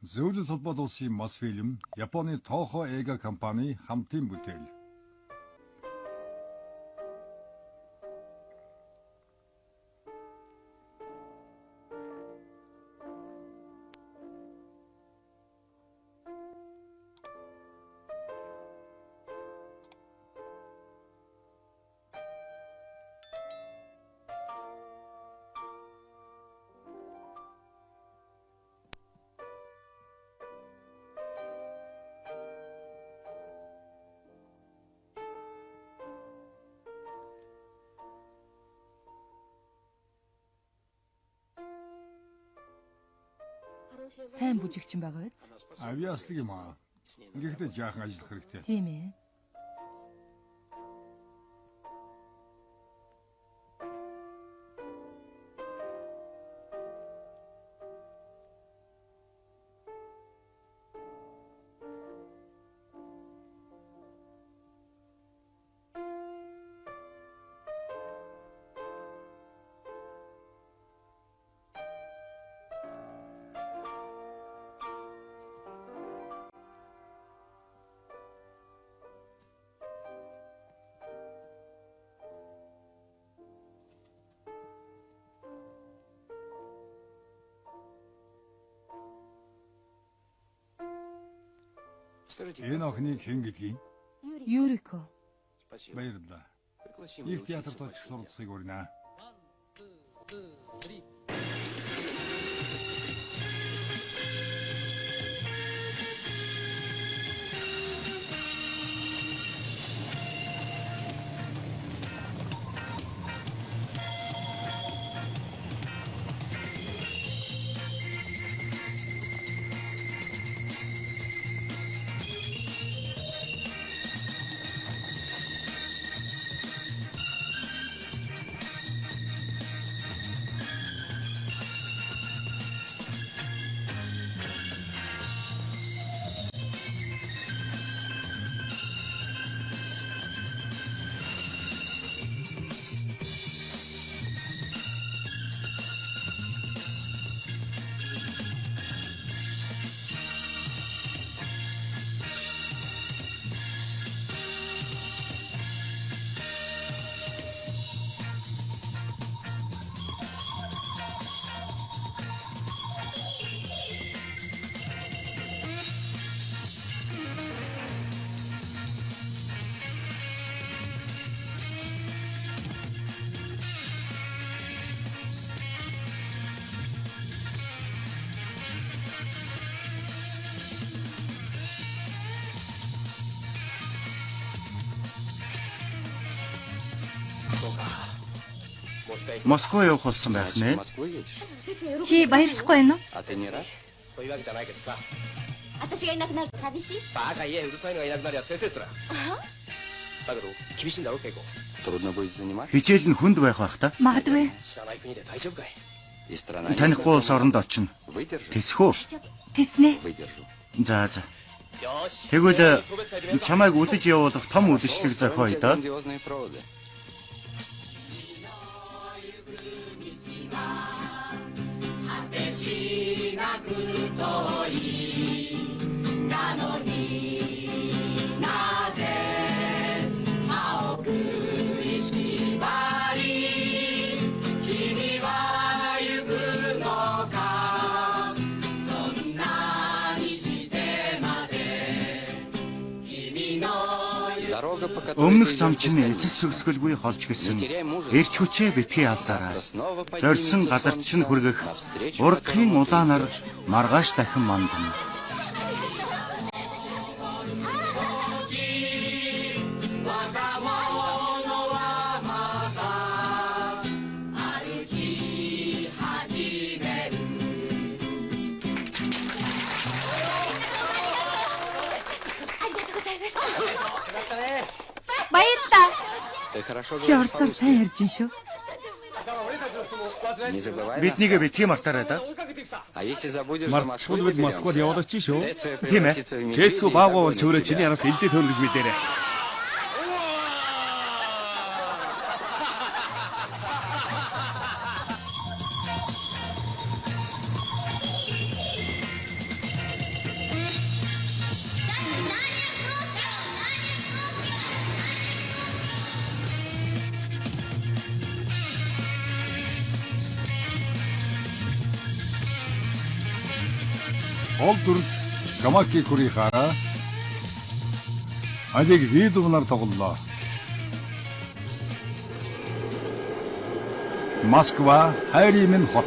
Зөвлөлт холбоот улсын Мосфильм, Японы Toho Eiga компани хамтын бүтээл. Сайн бүжигчин байгаа биз? Авиаслаг юм аа. Гэхдээ жаахан ажиллах хэрэгтэй. Тийм ээ. Энэ охиныг хэн гэдгийг Юрико. баярлалаа. Их театрт очиж суралцахыг урьна. Москва явах болсон байх нэ. Чи баярлахгүй байна уу? 私がいなくなると寂しい？バカ言え、うるさいのがいなくなりゃ先生すら。だけど厳しいんだろ稽古。Трудно будет заниматься. Хичээл нь хүнд байх бах та. Магадгүй.知らない国で大丈夫かい？ Танихгүй улс оронд очино. Тэсхүү. Тэснэ. За. Тэгвэл чамайг үдэж явуулах том үдшилэг зохиоё доо. Өмнөх зам чинь эцэс төгсгөлгүй холж гисэн эрч хүчээ битгий алдаарай. Зорьсон газарт чинь хүргэх урдхийн улаанаар маргааш дахин мандна. Баярлалаа. Чи орсоор сайн ярьж ин шүү. Биднийг битгий мартаарай да. Мартчихвал бид Москвад явуулах чи шүү. Тийм ээ. Кэцүү баагаа болж өөрөө чиний араас элдээ төрнө гэж мэдээрэй. гол дүрд Камаки Курихара адиг видеонаар тоглолоо. Москва хайрын минь хот.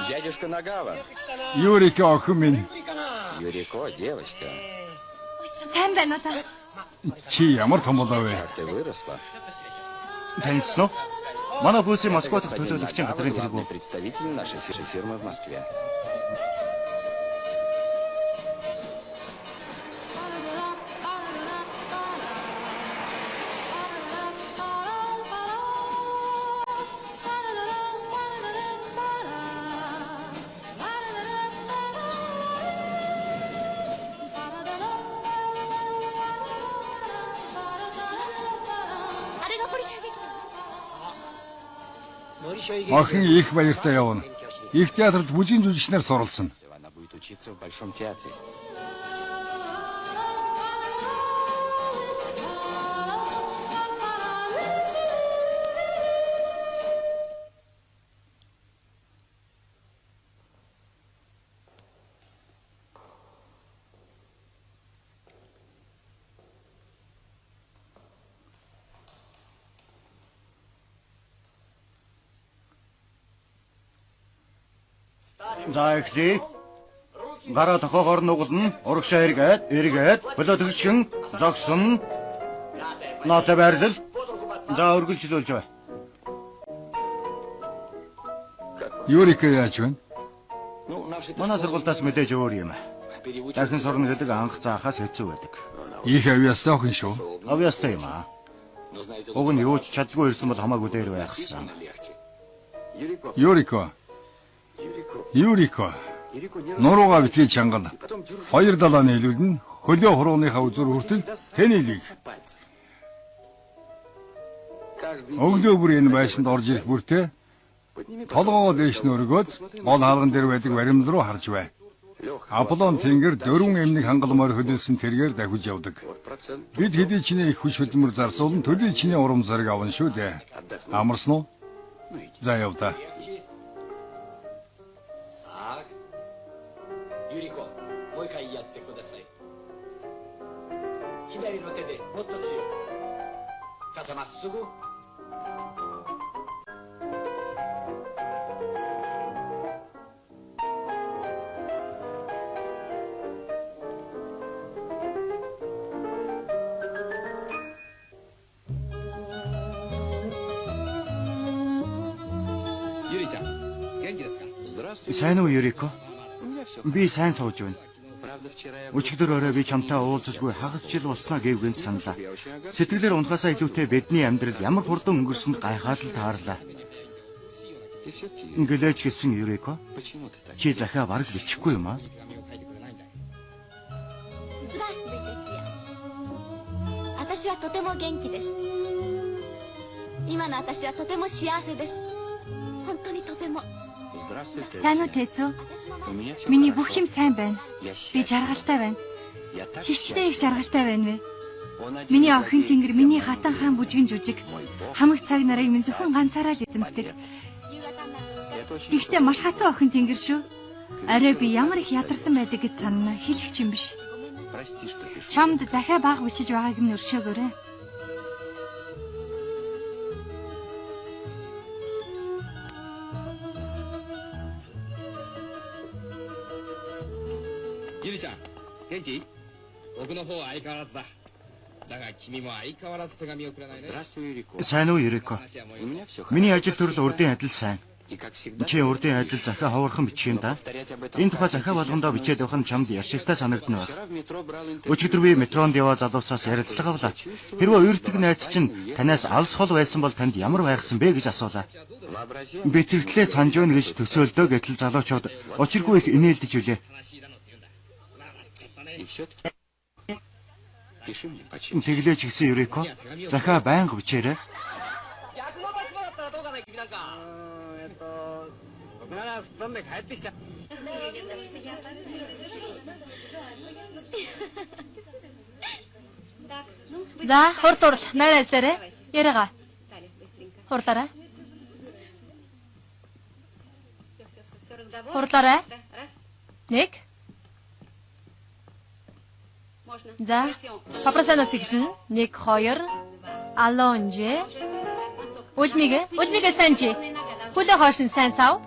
Дядюшка Нагава. Юрик охин минь. Юрико, девочка. Сайн байна уу та? Чи ямар том болоо вэ? Как ты выросла. Танилцсан уу? Манай хөөсийн Москва дахь төлөөлөгчийн газрын тэргүү. Главный представитель нашей фирмы в Москве. Охин их баяртай явна. Их театрт бүжгийн жүжигчнэр суралцсан. Она будет учиться в Большом театре. За эхлэе. Гараа тохоогоор нугална. Урагшаа эргээд, болоо төгсгөн, зогсон. Нотой байрлал. За өргөлжлүүлж бай. Юрик яаж вэ? Манай сургуультаас мэдээж өөр юм. Дахин сурна гэдэг анх заахаас хэцүү байдаг. Их авьяастай охин шүү. Авьяастай юм аа. Уг нь юу ч чадгүй ирсэн бол хамаагүй дээр байхсан. Юрико. Нуруугаа битгий чангал. Хоёр далааны илүүд нь хөлөө хурууныхаа үзүр хүртэл тэний лиг. Өглөө бүр энэ байшинд орж ирэх бүртээ толгоо дээш нь өргөөд гол хаалган дээр байдаг баримл руу харж бай. Аполлон тэнгэр дөрвөн эмнэг хангаламаар хөдөлсөн тэргээр давхиж явдаг. Бид хэдий чиний их хүч хөдөлмөр зарсуулан төдий чиний урам зориг авна шүү дээ. Амарсан уу? За явда. Юрико, もう一回やってください。左の手でもっと強く。肩まっすぐ。ゆりちゃん、元気ですか？ Сайн уу Юрико? Би сайн сууж байна. Өчигдөр орой би чамтай уулзалгүй хагас жил болсноо гэвгэн саналаа. Сэтгэлээр унахаасаа илүүтэй бидний амьдрал ямар хурдан өнгөрсөнд гайхаад л таарлаа. Ингэлэж гисэн Юрико. Чи захиа бараг бичихгүй юм аа. Здравствуйте. 私はとても元気です。今の私はとても幸せです。本当にとても。 Сайн уу Тэзүү? Миний бүх юм сайн байна. Би жаргалтай байна. Хичнээн их жаргалтай байна вэ? Миний охин тэнгэр, миний хатан хаан бүжгэн жүжиг. Хамаг цаг нарыг минь зөвхөн ганцаараа л эзэмдэг. Гэхдээ маш хатан охин тэнгэр шүү. Арай би ямар их ядарсан байдаг гэж санана. Хэлэх ч юм биш. Чамд захиа баг бичиж байгааг нь өршөөгөөрэй. Юриちゃん、元気？僕の方は相変わらずだ。だが君も相変わらず手紙をくれないね。 Сайн уу Юрико? Миний ажил төрөл урдын адил сайн. Чи урдын адил захиа ховорхон бичих юм да. Энэ тухай захиа болгондоо бичээд явах нь чамд яшигтай санагдана байх. Өчигдөр би метронд яваа залуусаас ярилцлага авлаа. Хэрвээ уурдаг найз чинь танаас алс хол байсан бол танд ямар байхсан бэ гэж асуулаа. Би тэгтлээ санаж байна гэж төсөөлдөө гэтэл залуучууд учиргүй их инээлдэж үлээ. Тэглээч гисэн Юрико. Захиа байнга бичээрэй. ね君なんか僕ならすっ飛んで帰ってきちゃう。 За, хурд найрaalаарэ. Яриагаа. Хурлаарай. Хурлаарай. 1. За, попросанаас эхэлнэ. 1 2 Алонжи. Үлмигэ сайн чи. Хүлээ хоошин сайн сав.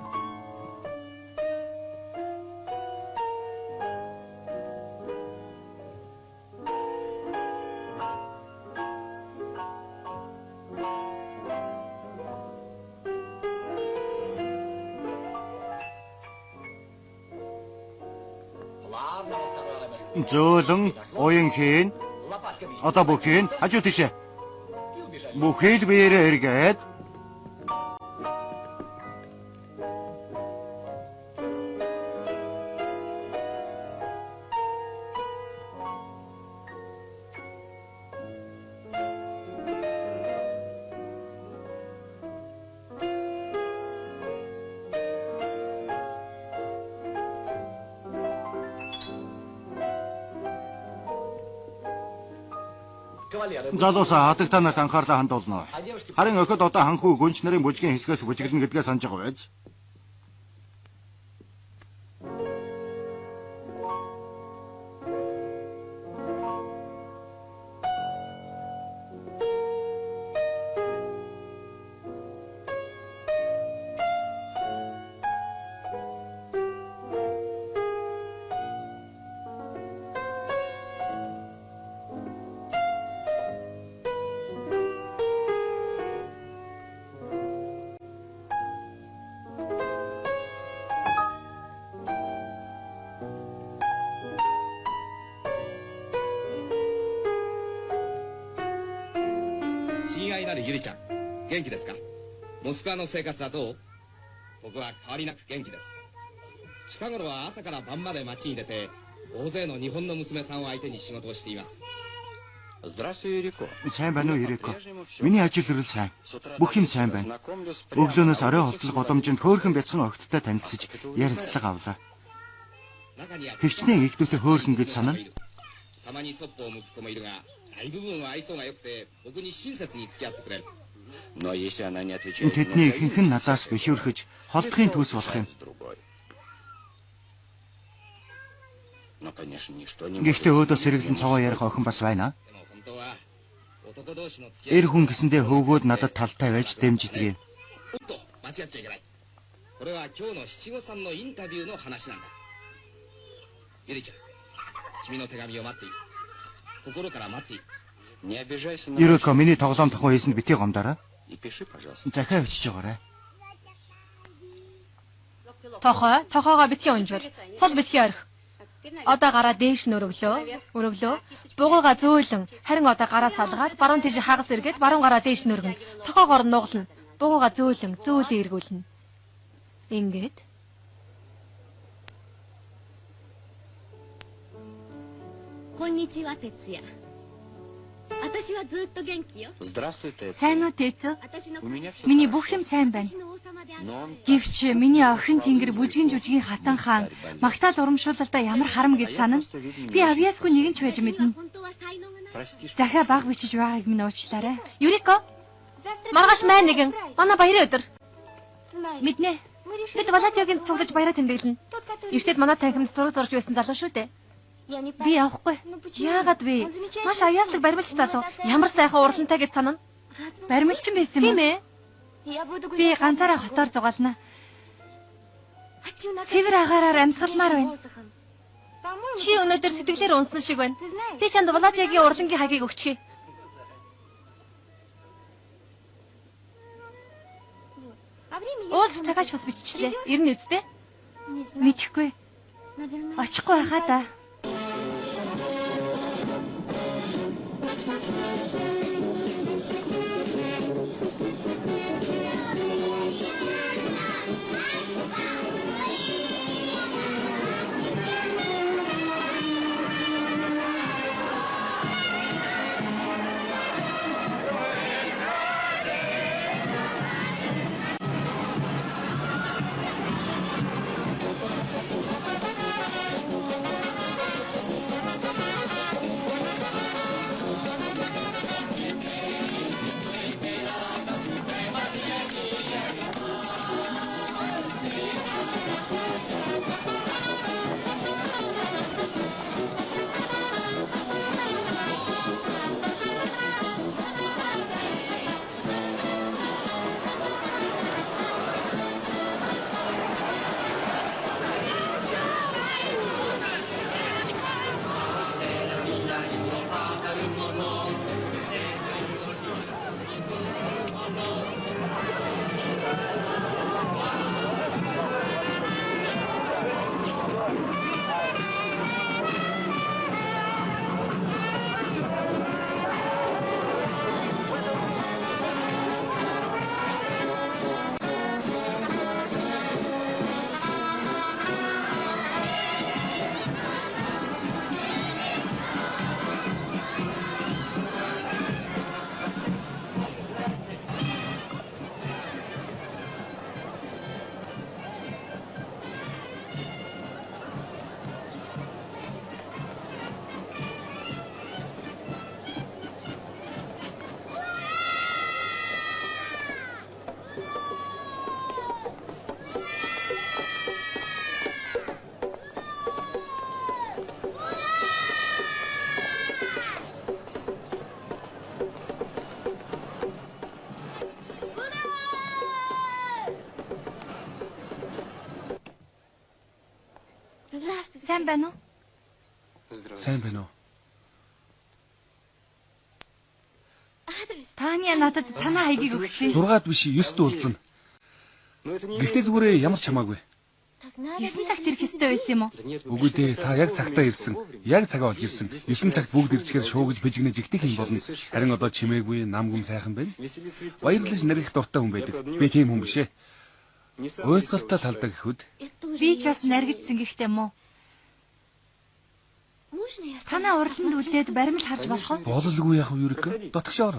Зөөлөн уян хийн. Одоо бүхэн хажуу тийшээ. Бүхэл биеэрээ эргээд залуусаа хатагтанаас анхаарлаа хандуулна. Харин охид одоо ханхүү гүнч нарын бүжгийн хэсгээс бүжиглэн гэдгээ санаж байгаа биз?親愛なるゆりちゃん、元気ですか？モスクワの生活はどう？僕は変わりなく元気です。近頃は朝から晩まで街に出て、大勢の日本の娘さんを相手に仕事をしています。 Сайн байна уу Юрико? Миний ажил хөрөл сайн. Бүх юм сайн байна. Өглөөнөөс орой холтлох удамжинд хөөрхөн бяцхан огттой танилцж ярилцлага авлаа. Хичнээн ихтэй хөөрхөн гэж санана. たまにそっぽを向く子もいるが、大部分は愛想が良くて僕に親切に付き合ってくれる。 Тэдний ихэнх нь надаас бишүүрхэж холдохын төс болох юм. Гэхдээ өөдөөс сэргэлэн цогоо ярих охин бас байна. Эр хүн гэсэндээ хөвгүүд надад талтай байж дэмждэг юм. 間違っちゃいけない。これは今日の七五三のインタビューの話なんだ。ゆりちゃん、君の手紙を待っている。心から待っている。 Юрико миний тоглоом тохоо хийсэнд битгий гомдоорой. Захиа өчөж байгаарай. Тохоогоо битгий унжвал сул битгий орхи. Одоо гараа дээш нь өргөлөө. Бугууга зөөлөн. Харин одоо гараа салгаад баруун тийш хагас эргээд баруун гараа дээш нь өргөнө. Тохоогоор нь нугална. Бугууга зөөлөн эргүүлнэ. Ингээд. Конничива, Тецуя. 私はずっと元気よ。 Сайн уу Тэцүү? Миний бүх юм сайн байна. Гэвч миний охин тэнгэр бүжгийн жүжигийн хатан хаан магтаал урамшуулалтаа ямар харам гэж санана. Би авьяасгүй нэгэн ч байж мэднэ. Захиа баг бичиж байгааг минь уучлаарай. Юрико. Маргааш май нэгэн. Манай баярын өдөр. Мэднэ. Бид Валатиагийн цуглаж баяраа тэмдэглэнэ. Эртэд манай танхимд зураг зурж байсан залуу шүү дээ. Би явахгүй. Яагаад вэ? Маш аяаслаг баримлч залуу. Ямар сайхан урлантай гэж санана. Баримлчин байсан юм уу? Би ганцаараа хотоор зугаална. Цэвэр агаараар амьсгалмаар байна. Чи өнөөдөр сэтгэлээр унсан шиг байна. Би чанд Валатиагийн урлангийн хагийг өгчихье. Уулз цагаач бас биччихлээ. Ирнэ үстэ? Мэдхгүй. Очихгүй хаа та. Сайн байна уу? Сайн байна уу? Таня надад танаа хаягийг өгсөн. 6-д биш 9-д уулзна. Гэхдээ зүгээр ямар ч хамаагүй. 9 цагт ирэх ёстой байсан юм уу? Үгүй дээ, та яг цагтаа ирсэн. Яг цагаа олж ирсэн. 9 цагт бүгд ирчихээр шуугиж бижигнэж игдэх юм болно. Харин одоо чимээгүй, намгүм сайхан байна. Баярлаж нарих дуртай хүн байдаг. Би тийм хүн биш ээ. Уйлгалтай талдаг гэхүүд. Би ч бас наригдсан гэхдээ мó. Танаа урланд үлдээд баримт харж болох уу? Бололгүй яах вэ Юрика? Дотгошоор.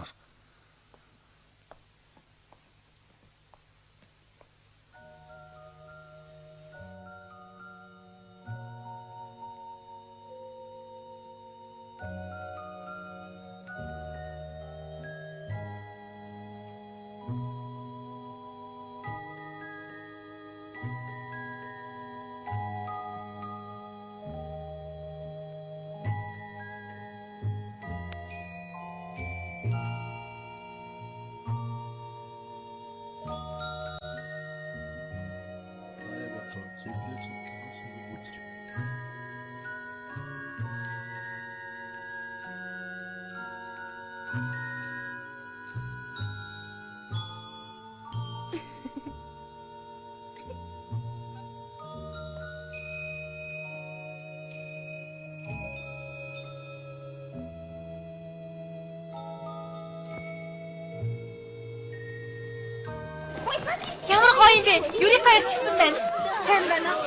Ямар гоё юм бэ? Юрика ирчихсэн байна. Сайн байна уу?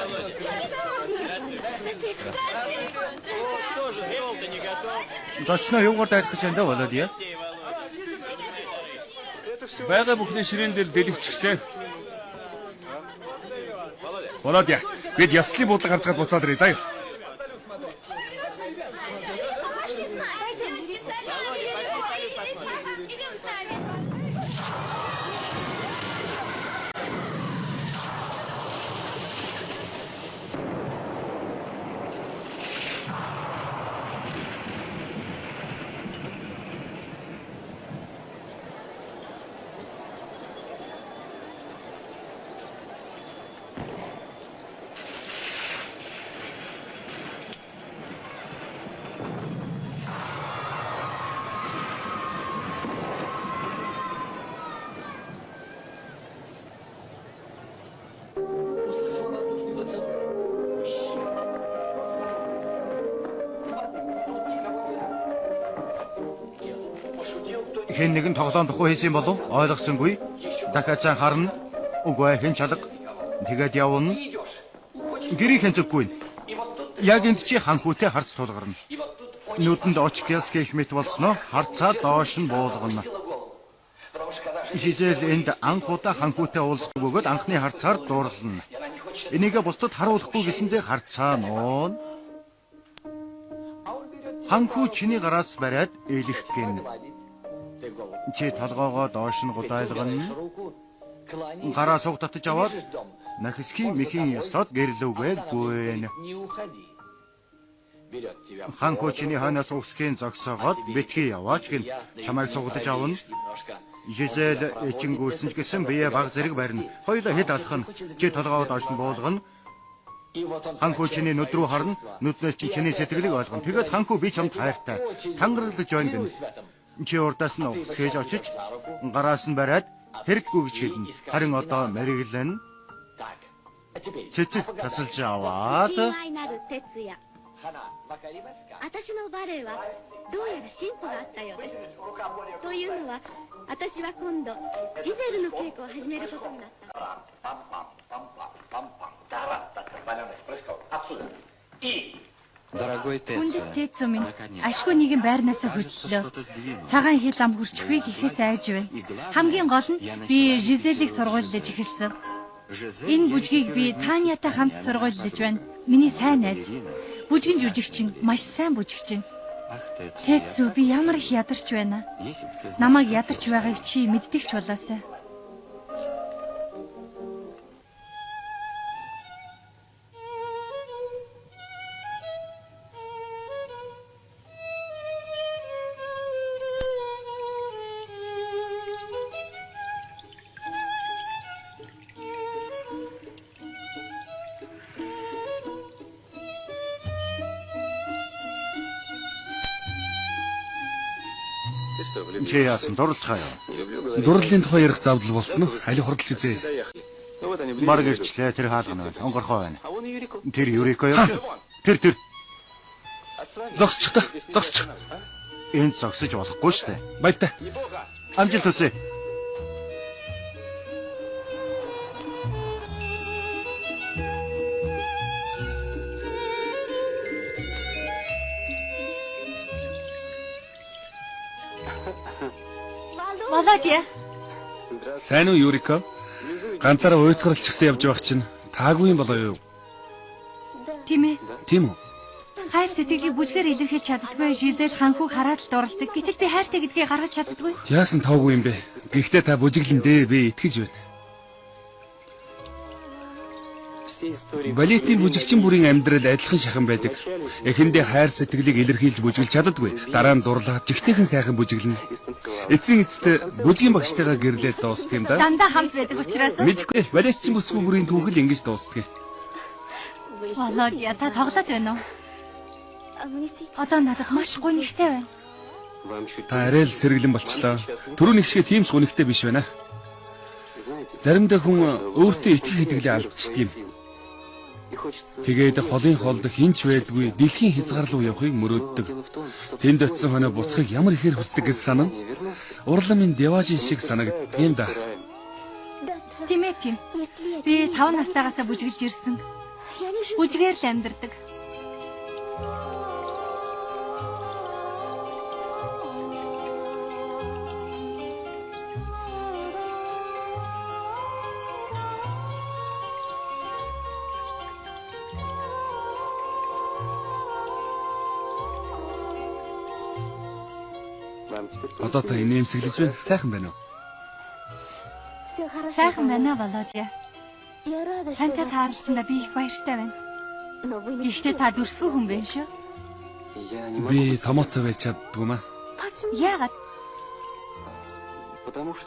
Зочноо юугаар дайрах гэж байна да болоод яа. Бага бүхний ширээн дээр дэлгэчихсэн. Володя, бид яслын буудлыг харж гад буцаад ирээ. Заяа. Хэн нэгэн тоглоом дохгүй хийсэн болов? Ойлгосонгүй. Дахиад сайн харна. Үгүй хэн чалга. Тэгээд явна. Гэрийн хэнцэггүй. Яг энд чи ханхүүтэй харц тулгарна. Нүдэнд очкяс гэх мэт болсноо харцаа доош нь буулгана. Жизэл энд анхудаа ханхүүтэй уулздаг бөгөөд анхны харцаар дуурлана. Энийг бусдад харуулахгүй гэсэндээ харцаа нуун. Ханхүү чиний гараас бариад ээлэх гин. Чи толгоогоо доош нь гудайлгана. Гараа суг татж аваад нахиски мэхийн ёслоод гэрлүүгээ гүйн. Ханхүү чиний ханаас угсхийн зогсоогоод битгий яваач гин чамайг сугдаж авна. Жизэл эчингүүлсэн ч гэсэн бие баг зэрэг барина. Хоёулаа хэд алах нь чи толгоогоо доош нь буулгана. Ханхүү чиний нүд рүү харна. Нүднээс чи чиний сэтгэлийг ойлгоно. Тэгээд ханхүү би чамд хайртай. Тангаралж байна гин. Чи урдаас нь угсгээж очиж гараас нь бариад хэрэггүй гэж хэлнэ. Харин одоо мэриглэн цэцэг тасалж аваад 私のバレエはどうやら進歩があったようです。というのは私は今度ジゼルの稽古を始めることになった。 Хүндэт Тэцүү минь ашгүй нэгэн байрнаасаа хөдлөө. Цагаан хил ам хурчхийг ихэс айж байна. Хамгийн гол нь би Жизелийг сургуулилж эхэлсэн. Энэ бүжгийг би Танятай хамт сургуулилж байна. Миний сайн найз. Бүжгийн жүжигчин, маш сайн бүжигчин. Тэцүү би ямар их ядарч байна. Намайг ядарч байгааг чи мэддэг ч болоосай. Чи яасан дурлцгаа юу? Дурлалын тухай ярих завдал болсон уу? Али хурдж үзье. Баг ирчлээ тэр хаалгана байна. Онгорхоо байна. Тэр Юрико юу? Тэр Зогсчих та. Зогсчих. энд зогсож болохгүй штэ. Баяртай. Амжилт хүсье. Володя. Сайн уу Юрико? Ганцаараа уйтгарч гисэн явж байх чинь таагүй юм болоо юу? Тийм ээ. Тийм үү? Хайр сэтгэлийг бүжгээр илэрхийлж чаддгүй Жизель ханхуг хараад л дурладаг. Гэтэл би хайртай гэдгийг гаргаж чаддгүй. Яасан тоогүй юм бэ? Гэхдээ та бүжиглэн дээ би итгэж байна. Балетын бүжигчин бүрийн амьдрал адилхан шахан байдаг. Эхэндээ хайр сэтгэлийг илэрхийлж бүжиглж чаддаггүй. Дараа нь дурлаад жигтэйхэн сайхан бүжиглэнэ. Эцсийн эцэст бүжгийн багштайгаа гэрлээс дуустдаг юм да. Дандаа хамт байдаг учраас. Мэдгүй. Балетчин бүсгүй бүрийн түүхэл ингэж дуустдаг. Володя, та тоглоод байна уу? Одоо надад маш гонигтай байна. Та арай л сэргэлэн болчлоо. Түрүү нэг шиг тийм ч гонигтай биш байна. Заримдаа хүн өөртөө итгэх хэтгэлээ алдчихдаг юм. Тэгээд холын холд хинч байдгүй дэлхийн хязгаар руу явахыг мөрөөддөг. Тэнд очисон хоноо буцахыг ямар ихээр хүсдэг гэж санана. Урламын Деважин шиг санагддаг юм да. Тийм ээ тийм. Би 5 настайгаасаа бүжиглж ирсэн. Бүжгээр л амьдардаг. Одоо та инээмсэглэж байна. Сайхан байна уу? Сайхан байна Володя. Тантай таарласандаа би их баяртай байна. Гэхдээ та дүрсгүй хүн байна шүү. Би томоотой байж чаддгүй маа. Яагаад?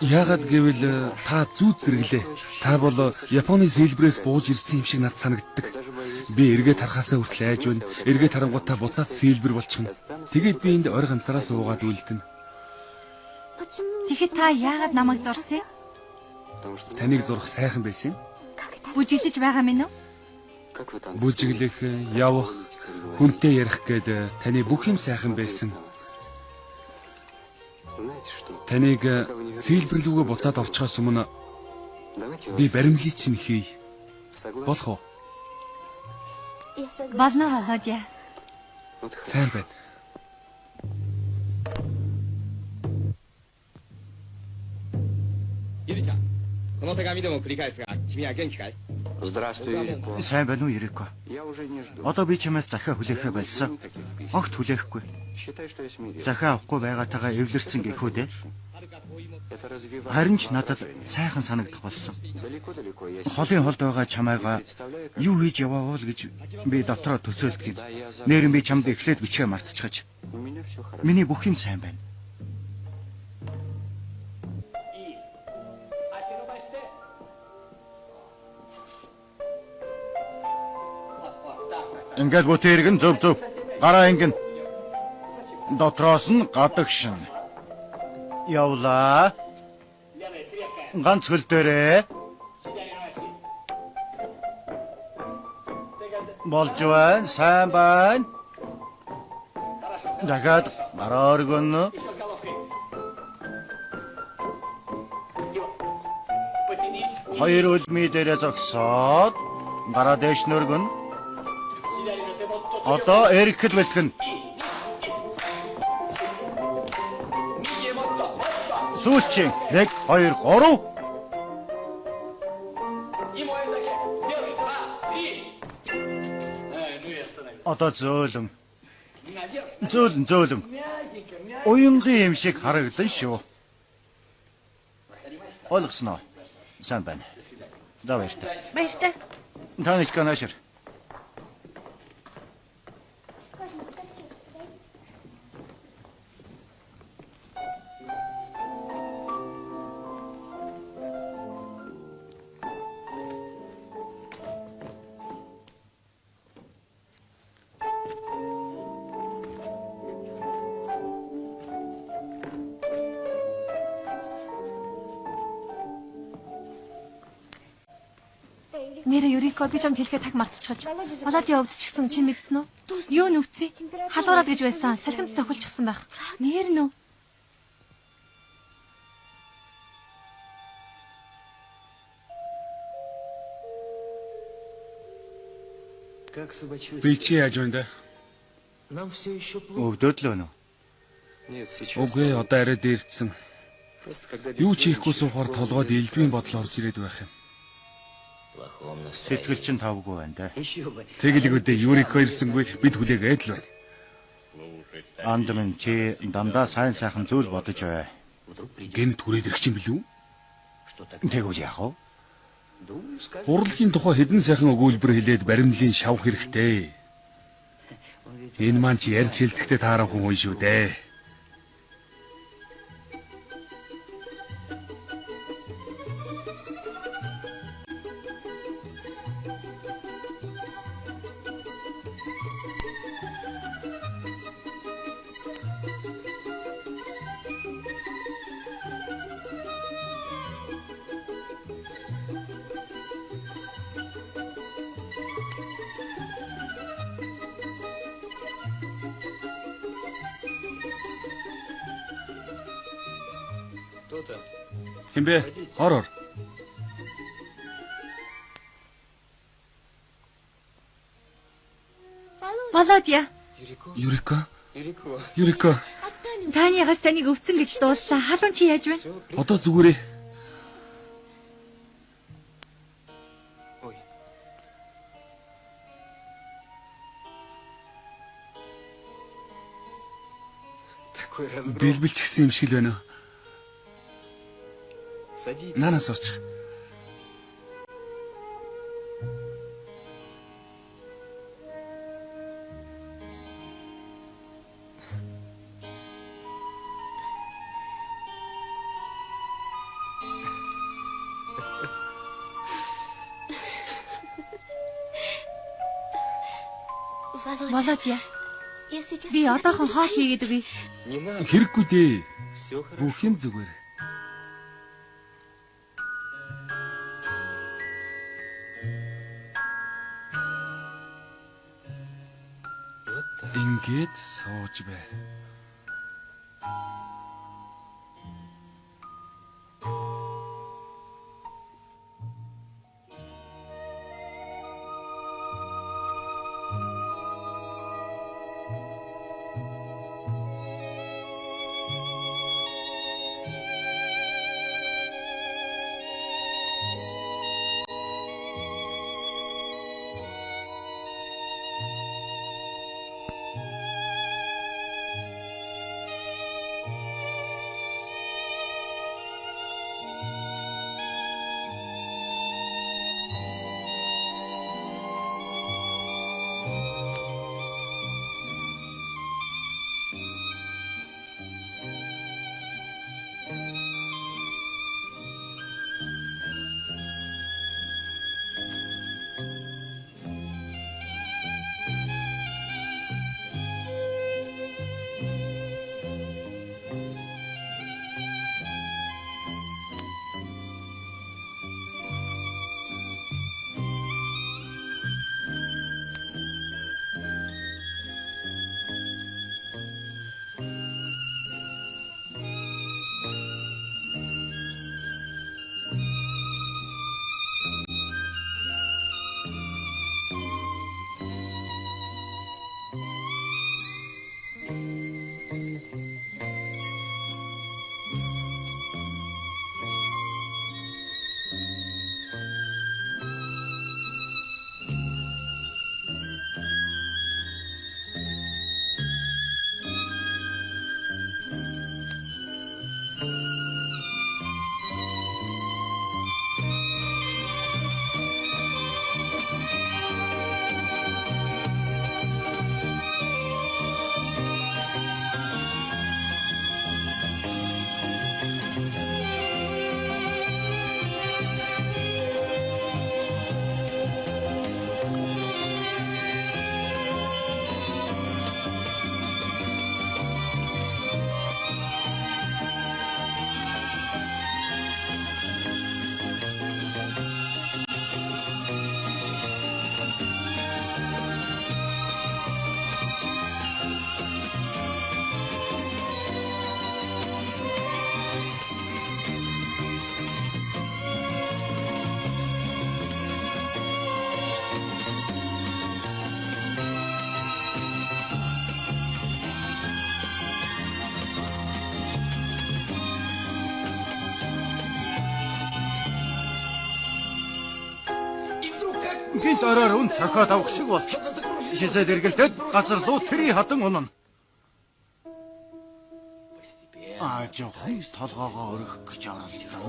Яагаад гэвэл та зүү зэрэглээ. Та бол Японы сэлбрээс бууж ирсэн юм шиг надад санагддаг. Би эргээд харахаасаа хүртэл айж байна. Эргээд харангуутаа буцаад сэлбэр болчихно. Тэгээд би энд ойр ганцаараа суугаад үлдэнэ. Тэгэхэд та яагаад намайг зурсан? Таныг зурх сайхан байсан юм. Бүжиглэж байгаа минь үү? Бүжиглэх, явах, хүнтэй ярих гээд таны бүх юм сайхан байсан. Таныг сэлбэрлүүгээ буцаад орчихоос өмнө би баримлыг чинь хийе. Болох уу? Болно Володя. Сайн байна. Юрий-чан, この手紙でも繰り返すが、君は元気かい? Сайн байна уу Юрико? Одоо би чамаас захиа хүлээхэ болсон. Огт хүлээхгүй. Захиа авахгүй байгаатайгаа эвлэрсэн гэхүү дээ. Харин ч надад сайхан санагдах болсон. Холын холд байгаа чамайгаа юу хийж яваа вэ гэж би дотроо төсөөлдөг юм. Нэрэн би чамд эхлээд бичгээ мартчихаж. Миний бүх юм сайн байна. Ингээд бүтээргэн зөв. Гараа ингэн. Дотроос нь гадагшин. Явлаа. Ганц хөл дээрээ. Болж байна, сайн байна. Дахиад гараа өргөнө. Хоёр үлмий дээрээ зогсоод гараа дэш нөргөн. Одоо эргэл бэлтгэн. Сүүлчийн 1 2 3. Одоо зөөлөн. Уянгийн юм шиг харагдан шүү. Ойлгосноо. Сайн байна. Давайте. Баяртай. Танечка нашир. Нэрэ Юрико би чамд хэлэхэд таг мартчихаж. Володя өвдөж гисэн чи мэдсэн үү? Юу нүвцээ? Халуураад гэж байсан. Салхинд цохилчихсан байх. Нэр нү? Би чи яаж байна даа? Өвдөд л өнө. Үгүй одоо арай дээрдсэн. Юу ч хийхгүй суухаар толгойд элдвийн бодол орж ирээд байх юм. Сэтгэл чинь тавгүй байна да. Тэгэлгүүдээ Юрико ирсэнгүй бид хүлээгээд л байна. Анд минь чи дандаа сайн сайхан зүйл бодож бай. Гэнэт хүрээд ирэх юм билүү? Тэгвэл яах вэ? Урлагийн тухай хэдэн сайхан өгүүлбэр хэлээд баримлын шавх хэрэгтэй. Энэ маань чи ярьж хэлцэхдээ таарах хүн шүү дээ. Хэмбэ? Ор. Володя. Юрико. Таны ягаас таныг өвцөн гэж дууллаа. Халуун чи яаж байна? Одоо зүгээрээ. Бэлбэлчихсэн юм шиг л байна. Нанаас орчих. Володя. Би одоохон хоол хийгээд өгье. Хэрэггүй дээ. Бүх юм зүгээр. Ингээд сууж бай. Гинт ороор үн цохоод авах шиг болж. Шисэд эргэлдээд газар луу тэрий хадан унана. Жоохон толгоогоо өргөх гэж оролдсон.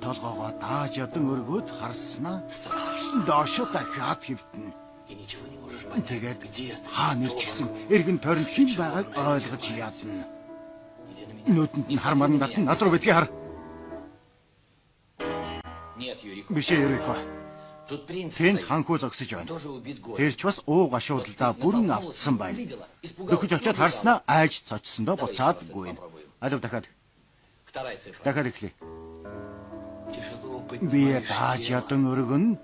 Толгоогоо дааж ядан өргөөд харснаа доошо дахиад хөвтөн. Тэгээд хаа нэр ч гэсэн эргэн тойронд хэн байгааг ойлгож ядна. Нүдэнд нь хармаар татан над руу битгий хар. Биш Юрико. Тэнд ханхуу зогсож байна. Тэр ч бас ууг ашуудалдаа бүрэн автсан байна. Дөхөж очиод харснаа айж цочсондоо буцаад гүйн. Алив дахиад. Дахиад эхлэе. Би дааж ядан өргөн.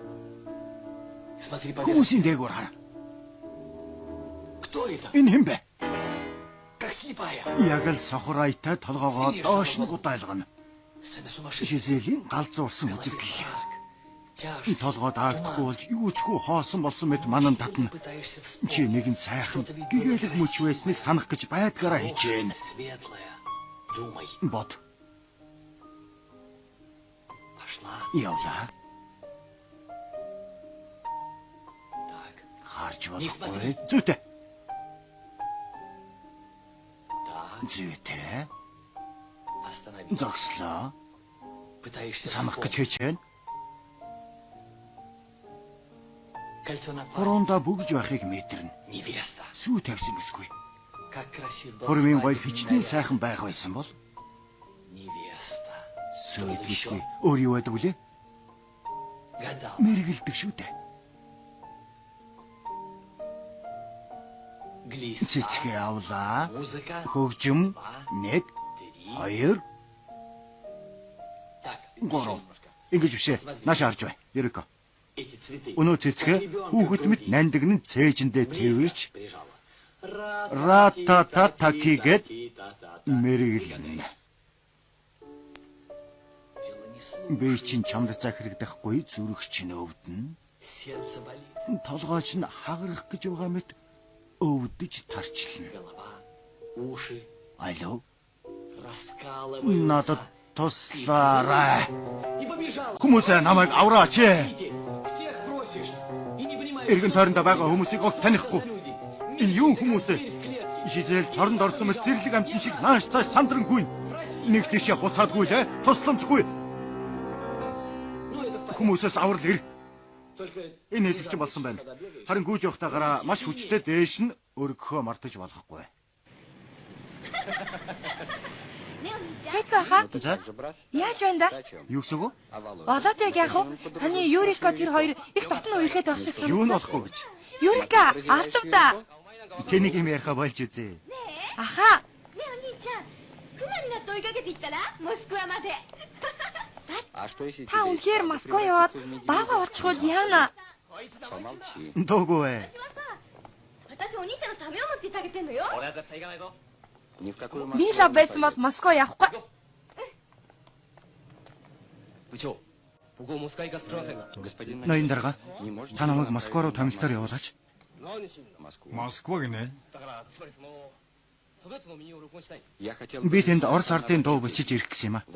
Хүмүүсийн дээгүүр хар. Энэ хэн бэ? Яг л сохрайтай толгоогоо доош нь гудайлгана. Жизелийн галзуурсан үзэгдэл. Толгой даагдахгүй болж юу ч хүү хоосон болсон мэт манан татна. Чи нэгэн сайхан гэгээлэг мөч байсныг санах гэж байдгаараа хичээнэ. Бод. Явлаа. Харж болохгүй. Зүйтэй. Зүйтэй. Зогслоо. Санах гэж хичээнэ. Хоронда бүгж байхыг мэдэрнэ. Сүү тавьсан гэсгүй. Хормын гоё хичнээн сайхан байх байсан бол сүү гэсгүй. Өөр юу байдаг вүлээ? Мэргэлдэг шүү дээ. Цэцгээ авлаа. Хөгжим 1 2 3. Ингэж бишээ. Нааш харж бай. Юрико. Өнөө цэцгээ хүүхэд мэд нандинг нь цээжиндээ тэрвэрч ратататакигээд мэрэглэнэ. Би чин чамд захирагдахгүй зүрх чинь өвдөн. Толгойч нь хагарах гэж байгаа мэт өвдөж тарчлна. Алло. Надад туслаарай. Хүмүүсээ намайг авраач. Эргэн тойронд байгаа хүмүүсийг огт танихгүй. Энэ юу хүмүүс вэ? Жизель торонд орсон мэт зэрлэг амтэн шиг нааш цааш сандранггүй. Нэг тийшээ буцаадгүй л тусламжгүй. Хүмүүсээс аврал ир. Энэ хэсэг чинь болсон байна. Харин гүйж явахтаагаараа маш хүчтэй дээш нь өргөхөө мартаж болохгүй. Хайцаа хаа? Яаж байна да? Юу гэсэн үг? Болоод яг уу? Таны Юрико тэр хоёр их дотн үерхэд байх шиг санагдсан. Юу нь болохгүй гэж. Юрика, алдавда. Тэнийг юм яриха болж үзье. Аха. Та үнэхээр Москва яваад баага очихвол яана? Доггүй. Би л байсан бол Москва явахгүй. Ноён дарга. Та намайг Москва руу томилтоор явуулаач. Москва гинэ. Би тэнд Орос ардын дуу бичиж ирэх гэсэн юм а.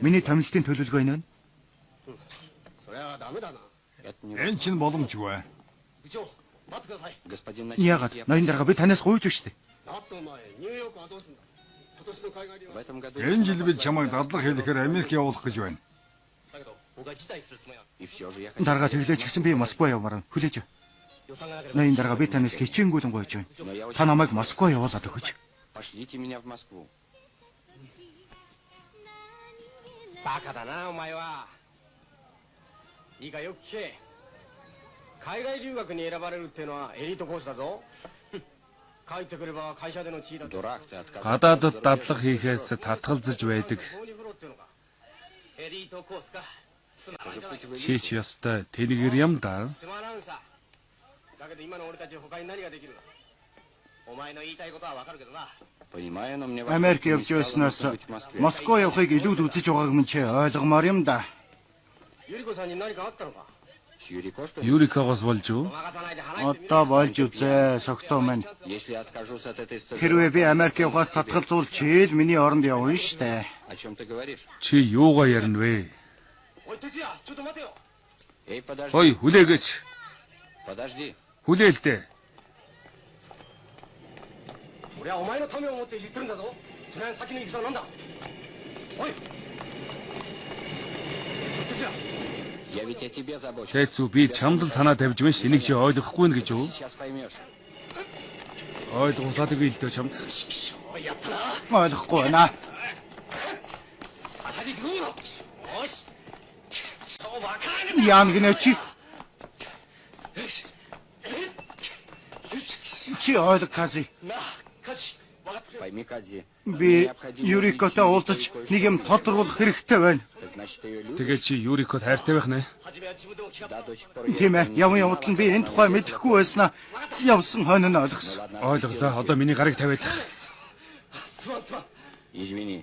Миний томилтын төлөвлөгөө энэ. Энэ чинь боломжгүй. Яагаад? Ноён дарга би танаас гуйж штэ. Энэ жил бид чамайг дадлах хэлэхээр Америк явуулах гэж байна. Дарга тэглэж гисэн би Москва явмаар хүлээж. Ноён дарга би танаас хичээнгүүлэн гуйж байна. Та намайг Москва явуулаад өгөөч. Пошлите меня в Москву. バカだなお前は。いいかよく聞け。海外留学に選ばれるっていうのはエリートコースだぞ。帰ってくれば会社での地位だと。 Гадаадд дадлаг хийхээс татгалзаж байдаг. エリートコースか。 Чи ч ёстой тэнгэр юм да. つまらんさ。だけど今の俺たち他に何ができる。お前の言いたいことはわかるけどな。 Америк явж байснаас Москва явахыг илүүд үзэж байгааг минь чи ойлгомоор юм да. ユリコさんに何かあったのか。 Юрикогоос болж юу? Одоо болж үзээ согтоо маань. Хэрвээ би Америк явахаас татгалзуул чи л миний оронд явна штэ. Чи юугаа ярина вэ? おい哲也、ちょっと待てよ。Ой, хүлээгээч. Хүлээл дээ. 俺はお前のためを思って言ってるんだぞ。その先の戦は何だ。おい。私ら。 Тэцүү би чамд л санаа тавьж байна ш. Энийг чи ойлгохгүй нэ гэж үү? Ойлгуулаад ивэл л дээ чамд. Ойлгохгүй байна. Яам гинэ чи. Чи ойлгохгүй. Би Юрикотой уулзаж нэг юм тодруулах хэрэгтэй байна. Тэгээ чи Юрикод хайртай байх нэ. Тийм ээ, явт нь би энэ тухай мэдэхгүй байснаа явсан хойно нь ойлгосон. Ойлголоо. Одоо миний гарыг тавиад.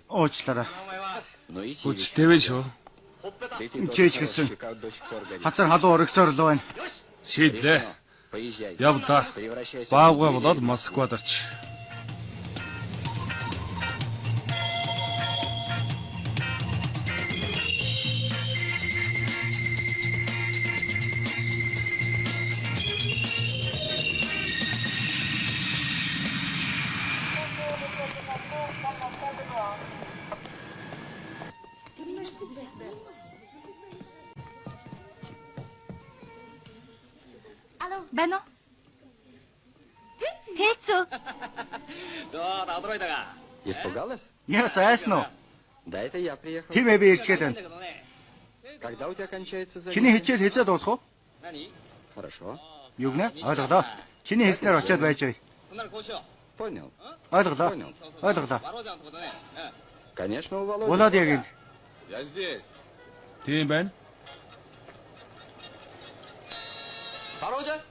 Уучлаарай. Хүчтэй вэ шүү. Чеч гэсэн. Хацар халуун оргисоор л байна. Шийдлээ. Явда. Баавга болоод Москвад орч. Байна уу? Тэцүү. Испугалась? Яа сайсноо. Да это я приехал. Тийм ээ би ирчгээд байна. Когда у тебя кончается занятие? Чиний хичээл хэзээ дуусах вэ? Хорошо. Юу гэнэ? Ойлголоо. Чиний хэлснээр очиад байж бай. Понял. Ойлголоо. Ойлголоо. Конечно, у Володи. Володягийн. Тийм байна.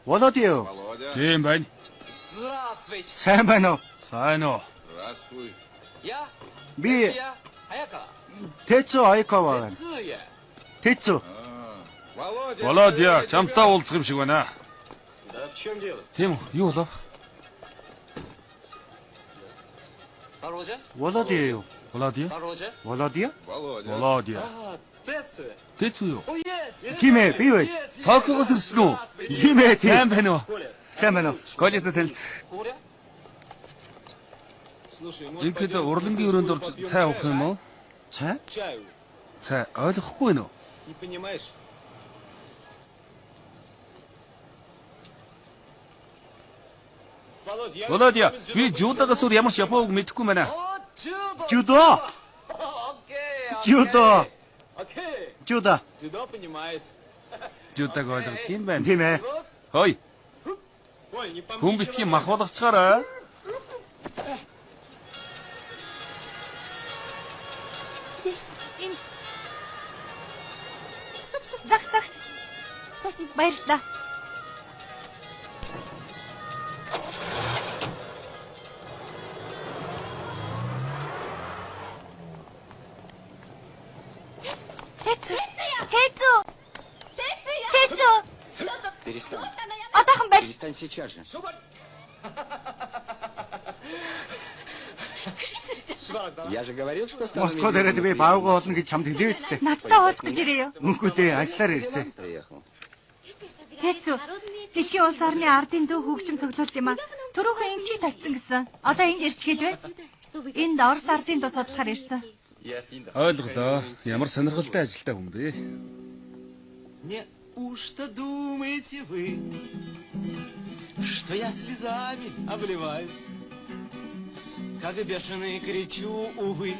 Володи юу? Тийм байна. Сайн байна уу? Сайн уу? Би Тэцүү Айкова байна. Тэцүү. Володя, чамтай уулзах юм шиг байна. Тийм үү? Юу болов? Володи юу? Володя? Володя? Володя. Тэцүү юу? Тийм ээ би бай. Токиогоос ирсэн үү? Тийм ээ тийм. Сайн байна уу? Сайн байна уу? Коллежд танилц. Ингээд урлангийн өрөөнд орж цай уух юм уу? Цай? Цай ойлгохгүй байна уу? Володя, би жуудагаас өөр ямар ч японог мэдэхгүй байна. Жудо. Жудо. Жуда. Жуудаг ойлгох юм байна. Тийм ээ. Хой. Хүн битгий махуулгачаараа. Здесь. Загс, загс. Спасибо. Баярлалаа. Тэцүү. Тэцүү. Тэцүү. Перестань. Одоохон барь. Перестань сейчас же. Я же говорил, что стану Москвад ирээд би баавга болно гэж чамд хэлээ үстэй. Надтай уулзах гэж ирээ юу? Үгүй дээ, ажлаар ирсэн. приехал. Тэцүү. Дэлхийн улс орны ардын дүү хөгжим цуглуулт юм а. Түрүүхэн эмчийг татсан гэсэн. Одоо энд ирч хэлвэ. Энд Орос ардын дуу судлахаар ирсэн. Ойлголоо. Ямар сонирхолтой ажилтай хүн бэ? Неужто думаете вы, что я слезами обливаюсь, как бешеный кричу, увы,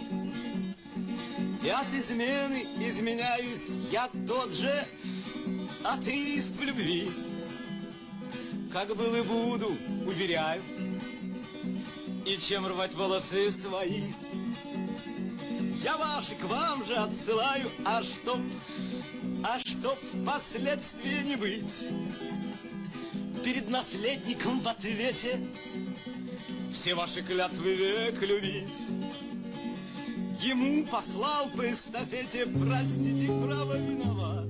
и от измены изменяюсь, я тот же атеист в любви, как был и буду, уверяю, и чем рвать волосы свои, я ваши к вам же отсылаю, а чтоб впоследствии не быть перед наследником в ответе все ваши клятвы век любить. Ему послал по эстафете, простите, право виноват.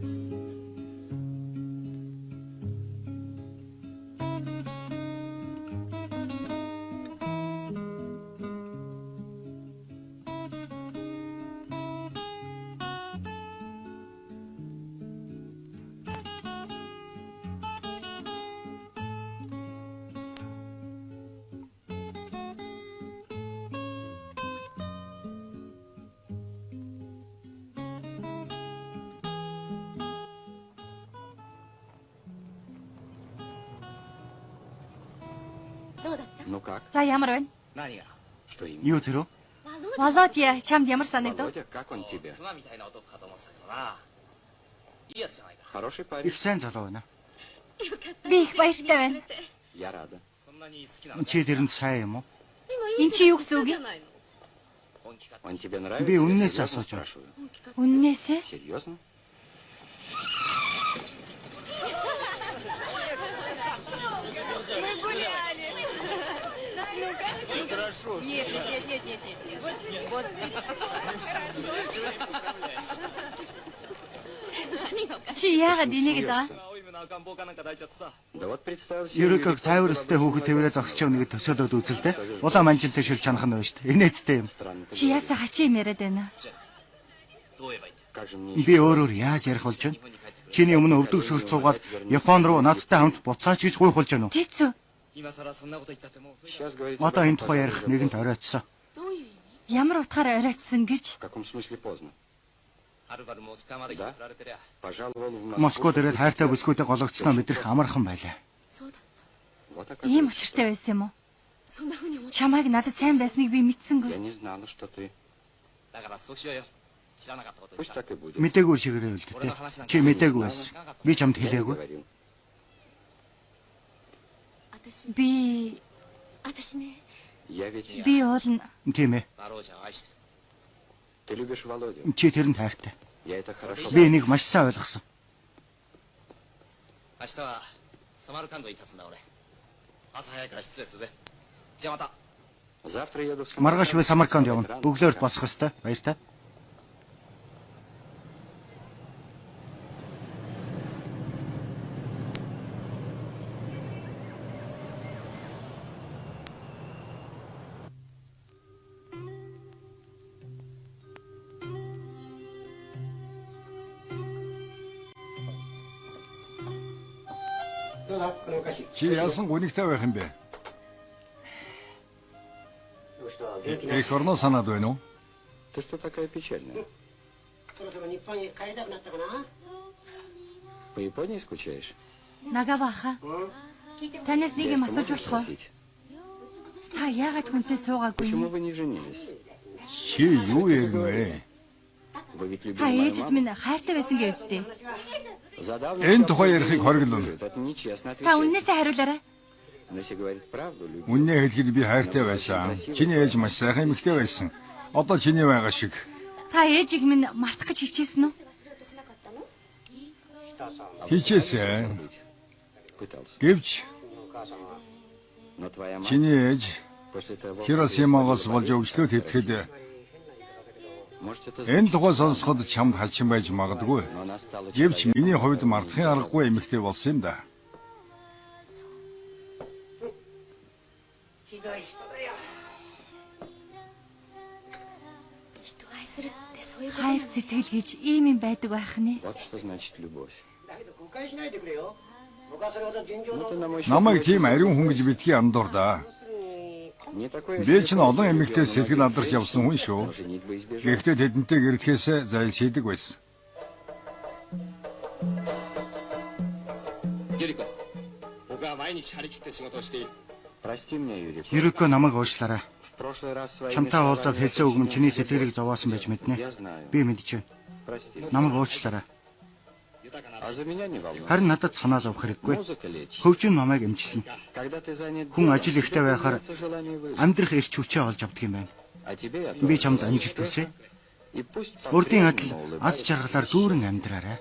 どうだった？ Ну как? За ямар байна? 何が Что именно? Юу тэр вэ? Володя чамд ямар санагдав? Володя, как он тебе? 熊みたいな男かと思ってたけどないいやつじゃないか Хороший парень. Их сайн залуу байна. Би их баяртай байна. Я рада. そんなに好きなの Чи тэрэнд сайн юм уу? Энд чи юу гэсэн үг юм? 本気か Он тебе нравится? Би Я үннээс серьезно асууж байна. спрашиваю. Үннээсээ? Серьезно? Чи яагаад энийг даа? 青い目の赤ん坊かなんか抱いちゃってさ Да вот представь себе. Ерөөг цайвар өстэй хүүхэд тэрвэрээ зогсож байгаа нэгэ төсөөлөд үзэлтэй. Улаан манжинтай шил чанах нь байна шүү дээ. Инээдтэй юм. Странно ты Чи говоришь. яасаа хачи юм яриад байна? どう言えばいいんだ Как же мне Би өөрөөр яаж ярих болж байна? Чиний өмнө өвдөг сүрч суугаад Япон руу надтай хамт буцаач гэж гуйх болж байна уу? Тэцүү. 今さらそんなこと言ったってもうそれ сейчас говорить? Одоо об этом энэ тухай ярих поздно. нэгэнт оройтсон. Ямар утгаараа оройтсон гэж? В каком смысле поздно? はるばるモスクワまで来て振られてりゃ Пожаловал в Москвад ирээд хайртай бүсгүйтэй гологдсноо мэдрэх амархан байлаа. そうだ。 Вот Ийм оказывается, учиртай байсан юм уу? そんな風に思って Чамайг надад сайн байсныг би я мэдсэнгүй. не знала, что ты. だからそうしようよ知らなかったこと言っ Пусть た так и будет. Мдээгүй шигээрээ үлдээ. Чи мдээгүй байсан. Би чамд Я не хэлээгүй. говорил. 私 Би 私ね Я ведь... би уулна. Тийм ээ. バローちゃんを愛してる Ты любишь Володю. Чи тэрэнд хайртай. Я это хорошо Би энийг маш сайн ойлгосон. 明日はサマルカンドに立つんだ俺朝早いから失礼するぜじゃあまた Завтра еду в Маргааш вэ Самарканд явна. Өглөөр босох ёстой. Баяртай. Чи яасан гүнигтэй байх юм бэ? Эх орно санаад байна уу? Ты что такая печальная? そろそろ日本に帰りたくなったかな？ По Японии скучаешь? Нагаваха. Танаас нэг юм асууж болох уу? Спросить. Та яагаад хүнтэй суугаагүй Почему юм? вы не женились? Чи юу ярина вэ? Вы ведь любили Та мою ээжэд маму? минь хайртай байсан гэж үздэй. За давно Энэ всё тухай абсолютно ярихыг хориглоно. служит. Это нечестно Та отвечать. үннээсээ хариулаарай. Но если говорить правду, любви. Үннээ хэлэхэд би хайртай байсан. Чиний ээж маш сайхан эмэгтэй байсан. Одоо чиний байгаа шиг. Та ээжийг минь мартах гэж хичээсэн үү? 下さん Хичээсэн. Пытался. Гэвч Но твоя мать чиний ээж после того, как Хиросимагоос болж өвчлөөд хэвтэхэд может это энэ тухай сонсоход чамд халчин байж магадгүй. но она стала Гэвч человеком. миний хувьд мартахын аргагүй эмэгтэй болсон юм да. ひどい人だよ。人を愛するってそういうこと Хайр сэтгэл гэж ийм юм байдаг байх нэ. Вот что значит любовь. だけど誤解しないでくれよ。僕はそれほど純情 Ну の ты на мой счет Намайг очень тийм ариун хүн гэж битгий андуур да. 要するに Не такой я Би ч себе олон полюбил, эмэгтэй но сэтгэл многих надрах явсан хүн шүү. женщин женитьбы избежал. Гэхдээ тэдэнтэй гэрдэхээс зайлшийдэг байсан. ユリコ僕は毎日張り切って仕事をしている Прости меня, Юрий. Ерөөкөө намайг уучлаарай. В прошлый раз своими Чамтай уулзаад словами хэлсэн үг нь чиний сэтгэлийг зовоосон байж мэднэ. Я знаю. Би мэдчихэв. Прости. Намайг уучлаарай. 豊かな А за меня не волнуйся. Харин надад санаа зовх хэрэггүй. Музыка лечит. Хөгжин намайг эмчилнэ. Когда ты занят Хүн делом, ажил тебе ихтэй байхаар появляется желание выжить. амьдрах эрч хүчээ олж авдаг юм байна. А тебе я Би тоже чамд желаю амжилт хүсье. успеха. И пусть Урдын по-прежнему адил аз улыбайся. жаргалаар дүүрэн амьдраарай.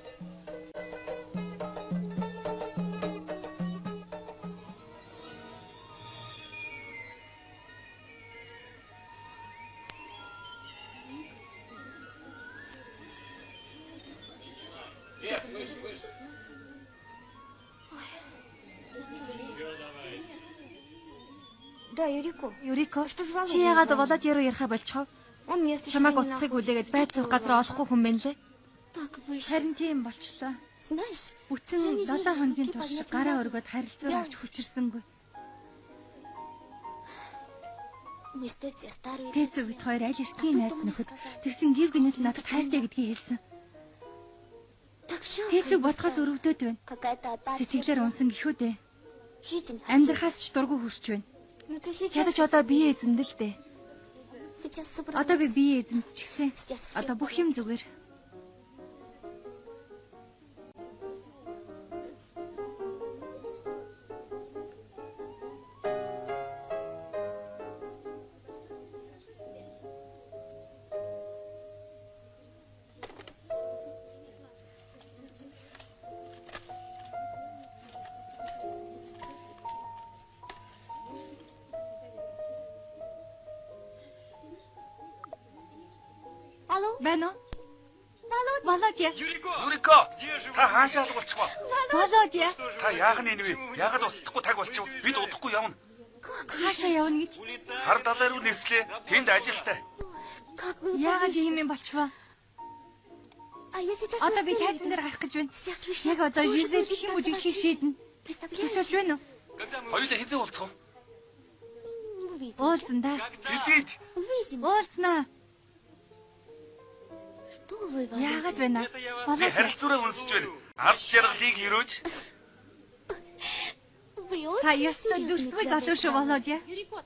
Да, Юрико. Юрико, Что ж Володя чи яагаад не звонит? Володя руу ярихаа болчихов? Он место Чамайг себе не устгахыг находит. үлээгээд байд суух газар олохгүй хүн байна лээ. Так вышло. Харин тийм болчлоо. Знаешь, Бүтэн всю 7 неделю хоногийн руки турш поднять не гараа могу. өргөд харилцаа авч хүчирсэнгүй. Мы с Тетей старые Тэц друзья. бид хоёр аль эртний найз нөхөд тэгсэн гів гинэд надад хайртай гэдгийг хэлсэн. Так жалко Тэцэг ему бодхоос стало. өрөвдөд байна. Какая-то апатия. Сэтгэлээр унсан гэхүү дээ. Жить не хотела. Амьдрахаас ч дургүй хүрч байна. Ядаж одоо бие эзэнд л дээ. Одоо би бие эзэнд ч гэсэн одоо бүх юм зүгээр. Байна уу? Володя. Юрико, та хаашаа л болчихгоо. Володя. Та яах нь энэ вэ? Яагаад устдахгүй таг болчих вэ? Бид удахгүй явна. Хаашаа явна гэж? Хар далай руу нислээ. Тэнд ажилтай. Яагаад ийм юм болчихвоо? Одоо би тайзан дээр гарах гэж байна. Яг одоо Жизель их юм үжиглэхийг шийднэ. Тэсэлж байна уу? Хоёулаа хизээ уулзах уу? Уулзсан да. Тэдэд. Уулзнаа. Яагаад вэ наа? Би харилцаараа үнсэж байна. Ад жаргалыг хөрөөж. Та ясна дүрсгүй залуу шүү Володя.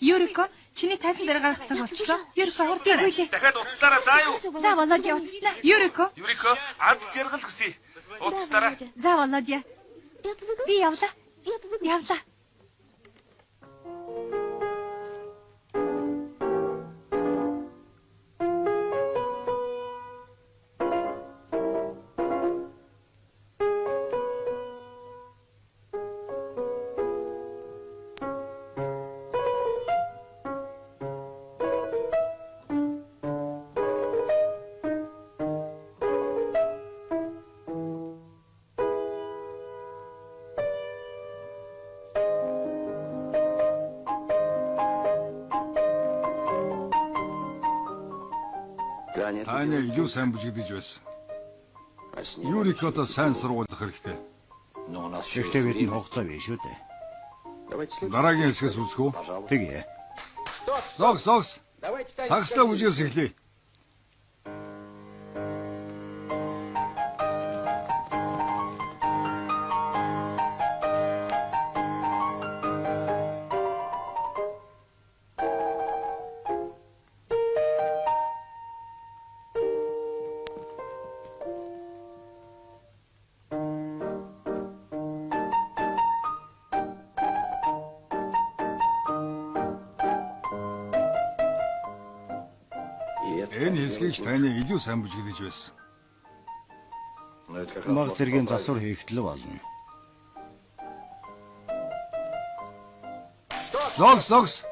Юрико, чиний тайзан дээр гарах цаг болчихлоо. Юрико хурдан гүйлээ. Дахиад уцлаараа заа юу? За Володя уцснаа. Юрико, ад жаргал хүсье. Уцлаараа. за Володя. Би явлаа. Явлаа. Таня илүү сайн бүжигдэж байсан. Юрикото сайн сургуулах хэрэгтэй. Гэхдээ бид нь хугацаа биш шүү дээ. Дараагийн хэсгээс үзэх үү? Тэгээ. Зогс. Сагстай бүжигс эхлэе. Энэ хэсгийг Таня илүү сайн бүжигдэж байсан. Маг зэргийн засвар хийхдээ болно. Зогс.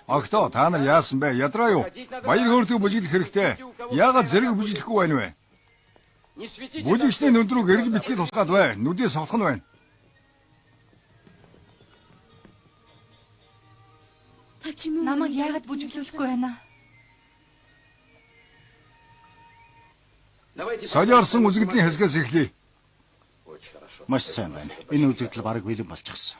Огтоо та нар яасан бэ? Ядраа юу? Баяр хөөртэйг бүжиглэх хэрэгтэй. Яагаад зэрэг бүжиглэхгүй байна вэ? Бүжигчний нүд рүү гэрэл битгий тусгаад бай. Нүдээ согтох нь байна. Намайг яагаад бүжиглүүлэхгүй байна? Солиорсон үзэгдлийн хэсгээс эхлэе. Маш сайн байна. Энэ үзэгдэл бараг бэлэн болчихсон.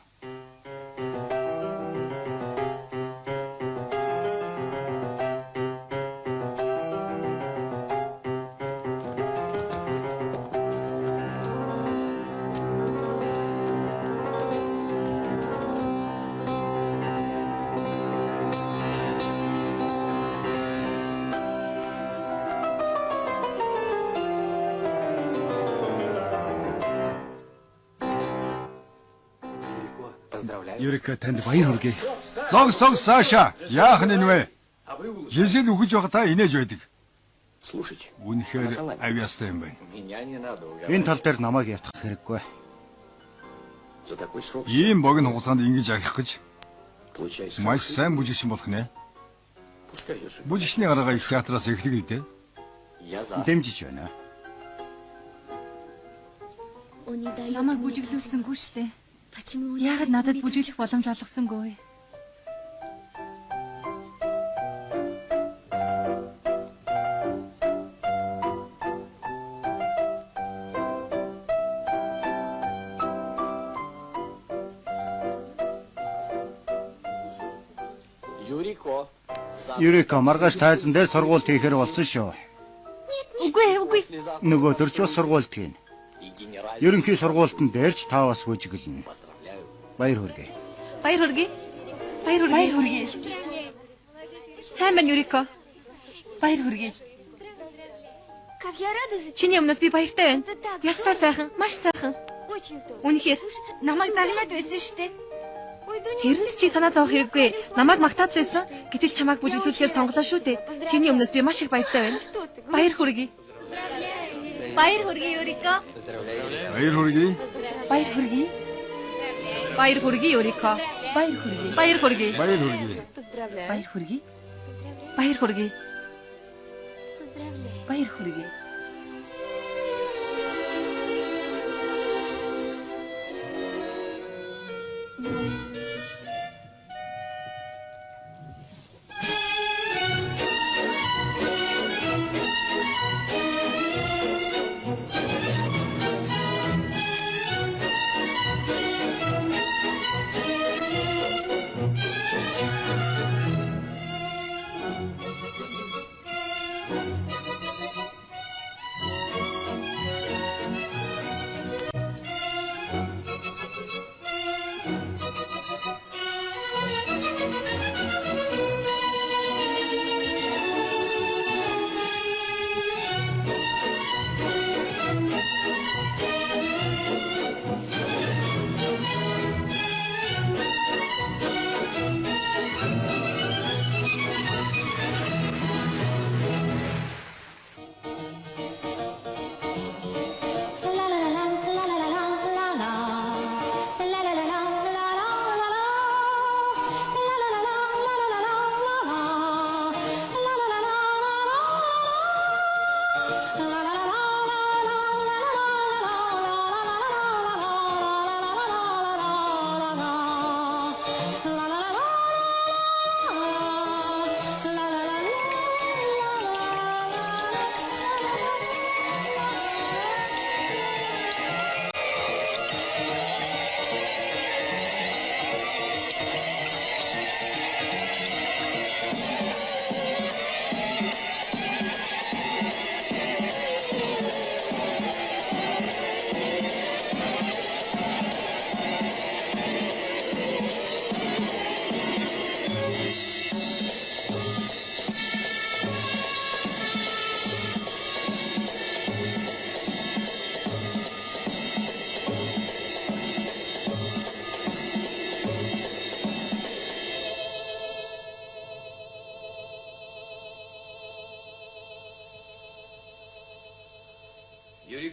Юрика танд баяр хүргэе. Зогс Саша. Яах нь энэ вэ? Жизель үхэж байхдаа инээж байдаг. Үнэхээр авьяастай юм байна. Энэ тал дээр намайг ятгах хэрэггүй. Ийм богино хугацаанд ингэж ахих гэж маш сайн бүжигчин болох нэ. Бүжигчний арга их театраас эхлэх үү? Дэмжиж байна. Намайг бүжиглүүлсэнгүй штэ. Яагаад надад бүжиглэх боломж олгосонгүй? Юрико маргааш тайзан дээр сургууль хийхээр болсон шүү. Үгүй. Нөгөө төрч бас сургуульд хийн. Ерөнхий сургуультан дээрч та бас бүжиглэнэ. Баяр хүргэе. Баяр хүргэе. Баяр хүргэе. Сайн байна Юрико. Баяр хүргэе. Чиний өмнөөс би баяртай байна. Ястаа сайхан, маш сайхан. Үнэхээр намайг загнаад байсан шүү дээ. Тэрэнд чи санаа зовох хэрэггүй. Намайг магтаад байсан. Гэтэл чамайг бүжиглүүлэхээр сонголоо шүү дээ. Чиний өмнөөс би маш их баяртай байна. Баяр хүргэе. Баяр хүргэе Юрико. Баяр хүргэе. Баяр хүргэе. Баяр хүргэе Юрико. Баяр хүргэе. Баяр хүргэе. Баяр хүргэе. Баяр хүргэе. Баяр хүргэе. Баяр хүргэе.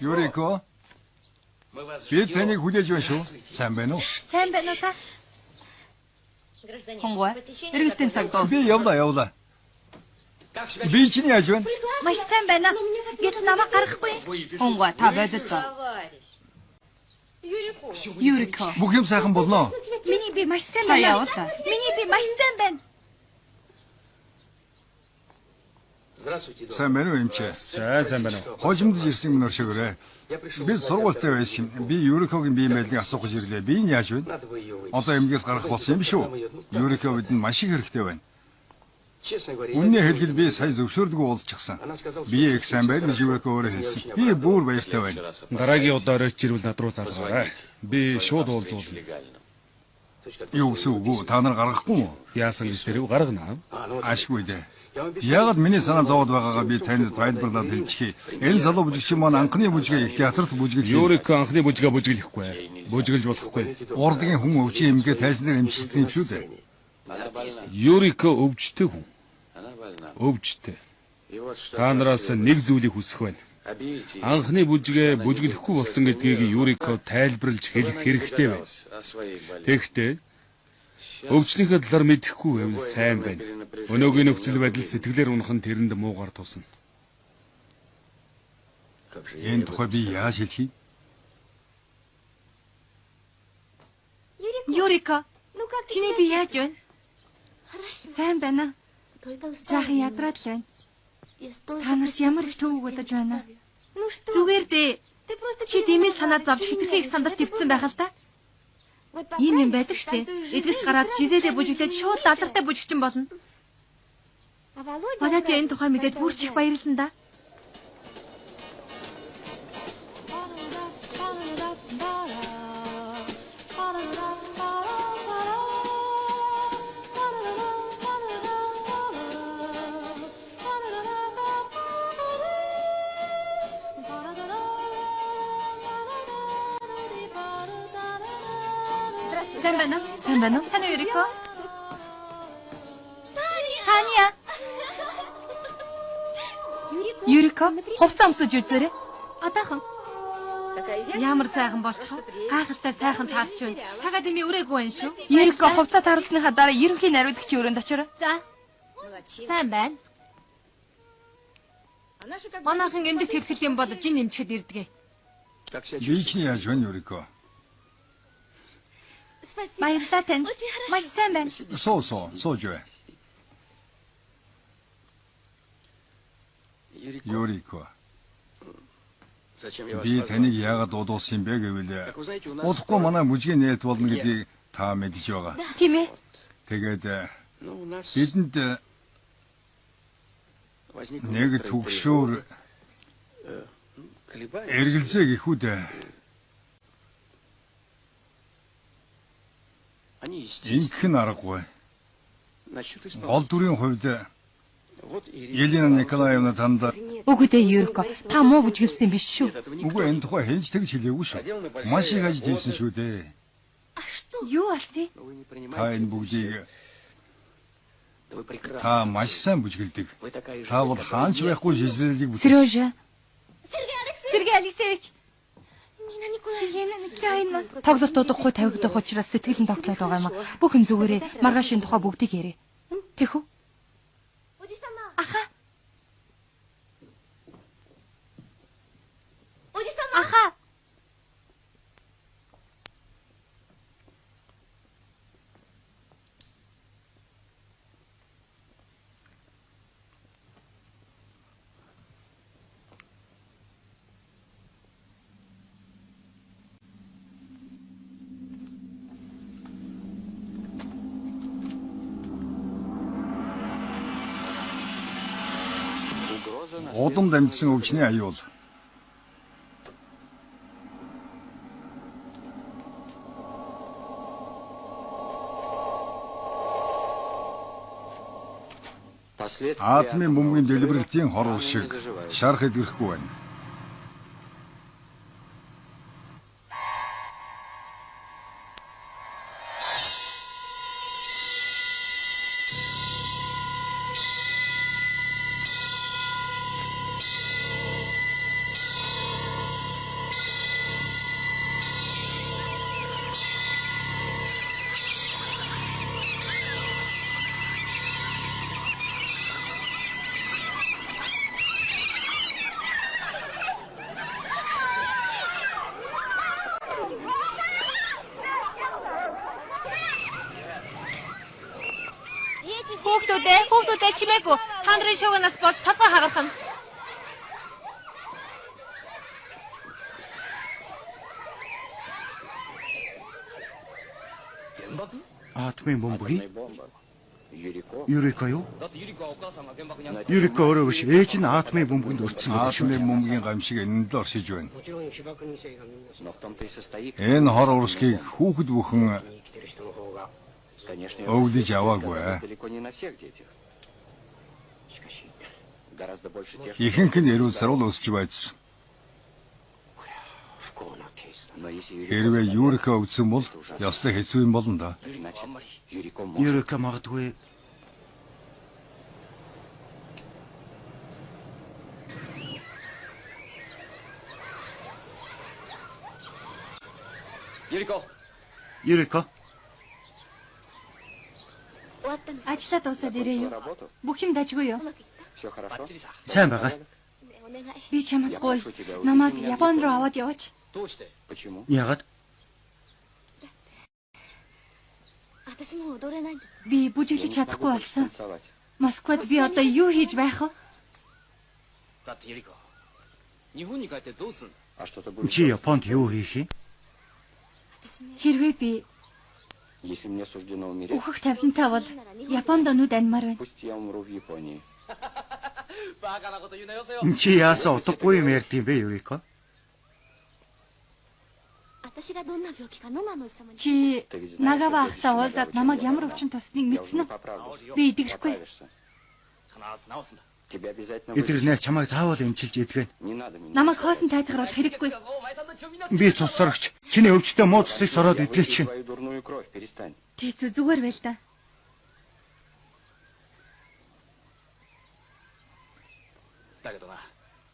Юрико. Би таныг хүлээж байна шүү. Сайн байна уу? Сайн байна уу та? Хонгой. Эргэлтийн цаг дуус. Би явлаа. Би чинь яаж байна? Маш сайн байна. Гэтэл намайг гаргахгүй. Хонгой та бодолтой. Юрико. Бүх юм сайхан болно. Миний би маш сайн байна. Миний би маш сайн байна. Сайн байна уу эмчээ? Сайн байна уу? Хожимдож ирсэн минь өршөөрэй. Би сургуультай байсан. Би Юрикогийн бие мэдлийг асуух гэж ирлээ. Би энэ яаж байна? Одоо эмгээс гарах болсон юм шүү. Юрико бидэнд маш их хэрэгтэй байна. Үнэн хэлэхэд би сая зөвшөөрдөггүй уулзчихсан. Би их сайн байна гэж Юрико өөрөө хэлсэн. Би бүр баяртай байна. Дараагийн удаа оройч ирвэл над руу залгаарай. Би шууд уулзуулна. Юу гэсэн үг вэ? Та нар гаргахгүй юу? Яасан гэж тэрийг гаргана. Ашгүй дээ. Яагаад миний санаа зовоод байгаагаа би танд тайлбарлаад хэлчихье. Энэ залуу бүжигч маань анхны бүжгээ их театрт бүжгэлж. Юрико анхны бүжгээ бүжиглэхгүй. Бүжиглж болохгүй. Урдгийн хүн өвчин эмгээ тайзнаар эмчилдэг юм шүү дээ. Юрико өвчтэй хүн. Өвчтэй. Та нараас нэг зүйлийг хүсэх байна. Анхны бүжгээ бүжиглэхгүй болсон гэдгийг Юрико тайлбарлаж хэлэх хэрэгтэй байна. Тэгэхдээ өвчнийхээ талаар мэдэхгүй байвал сайн байна. Өнөөгийн нөхцөл байдал сэтгэлээр унах нь тэрэнд муугар тусна. Энэ тухай би яаж хэлхий? Юрико, чиний би яаж байна? Сайн байна. Жаахан ядраад л байна. Та нарт ямар их төвөг бодож байна? Зүгээр дээ. Чи димэл санаа зовж хитрхи их сандарч твцсэн байх л та. Ийм юм байдаг штэ. Эдгэрч гараад Жизелэ бүжиглээд шууд алдартай бүжигчин болно. Володя энэ тухай мэдээд бүр ч их баярлсан да. Сайн байна уу? Сайн байна уу? Сайн уу Юрико? Таня. Юрико, хувцас амсаж үзээрэй. Одоохон. Ямар сайхан болчихоо. Гайхалтай сайхан таарч байна. Цагаад ими өрөөгүй байна шүү. Юрико хувцас тааруулсныхаа дараа ерөнхий найруулагчийн өрөөнд очиорой. За. Сайн байна. Манайхан эмдэгт хэвлэх юм бол жин нэмчихэд ирдэг. Личний яаж байна Юрико? Баярлалаа тань. Маш сайн байна. Сууж бай. Юрико. Би таныг яагаад удуулсан бэ гэвэл удахгүй манай бүжгийн нэт болно гэдгийг та мэдж байгаа. Тийм ээ. Тэгээд бидэнд нэг төгшөөр эргэлзээ гэхүүд ингэх нь аргагүй. Гол дүрийн хувьд Елена Николаевна танд Үгүй дээ Юрико. Та муу бүжгэлсэн биш шүү. үгүй энэ тухай хэлж тэгж хэлээгүй шүү. Маш их ажил хийсэн шүү дээ. Юу алсын? Та энэ бүгдийг та маш сайн бүжгэлдэг. Та бол хаанч байхгүй жизэлийг бүтээсэн. Сережа. Сергей Алексеевич. Елена Николаевна. Тоглолт удахгүй тавигдах учраас сэтгэл нь тогтлоод байгаа юм а. Бүх юм зүгээрээ маргаашийн тухай бүгдийг ярэ. Тэгэх үү? Аха. Аха. Удам дамжсан өвчний аюул. Атомын бөмбөгийн дэлбэрэлтийн хорвол шиг шарах идэрхгүй байна. Хүүхдүүдээ чимээгүй. Та нарын шуугнаас болж толгой хагарах нь. Атомын бомбгийн Юрико юу? Юрико өөрөө биш. Ээж нь атомын бомбынд өртсөн гэж шүү. Атомын бөмбөгийн гамшиг энэнд л оршиж байна. Энэ хор урсгийг хүүхэд бүхэн өвдөж аваагүй. Ихэнх нь эрүүл сарвал өсч байдсан. Хэрвээ Юрико өвдсөн бол ястай хэцүү юм болно да. Юрико магадгүй Юрико Ажлаа дуусаад ирээ юу? Бүх юм дажгүй юу? сайн байгаа. Би чамаас гой. Намайг Японд руу аваад яваач. Яагаад? Би бүжиглэж чадахгүй болсон. Москвад би одоо юу хийж байх вэ? Чи Японд юу хийх юм? Хэрвээ би үхэх тавилантай бол Японд өнөд амьмаар байна. Чи яасан утгагүй юм ярьд юм бэ Юрико? Чи Нагава ахлаа уулзаад намайг ямар өвчин тусныг мэдсэн үү? Би идэвхгүй. Эдгээр нэр чамайг заавал эмчилж идэгэн. Намайг хоосон тайтгаруулах хэрэггүй. Би цус сорогч. Чиний өвчтөе муу цусыг сороод идгээч гэн. перестань. Тэцүү зүгээр байл та. Так это на.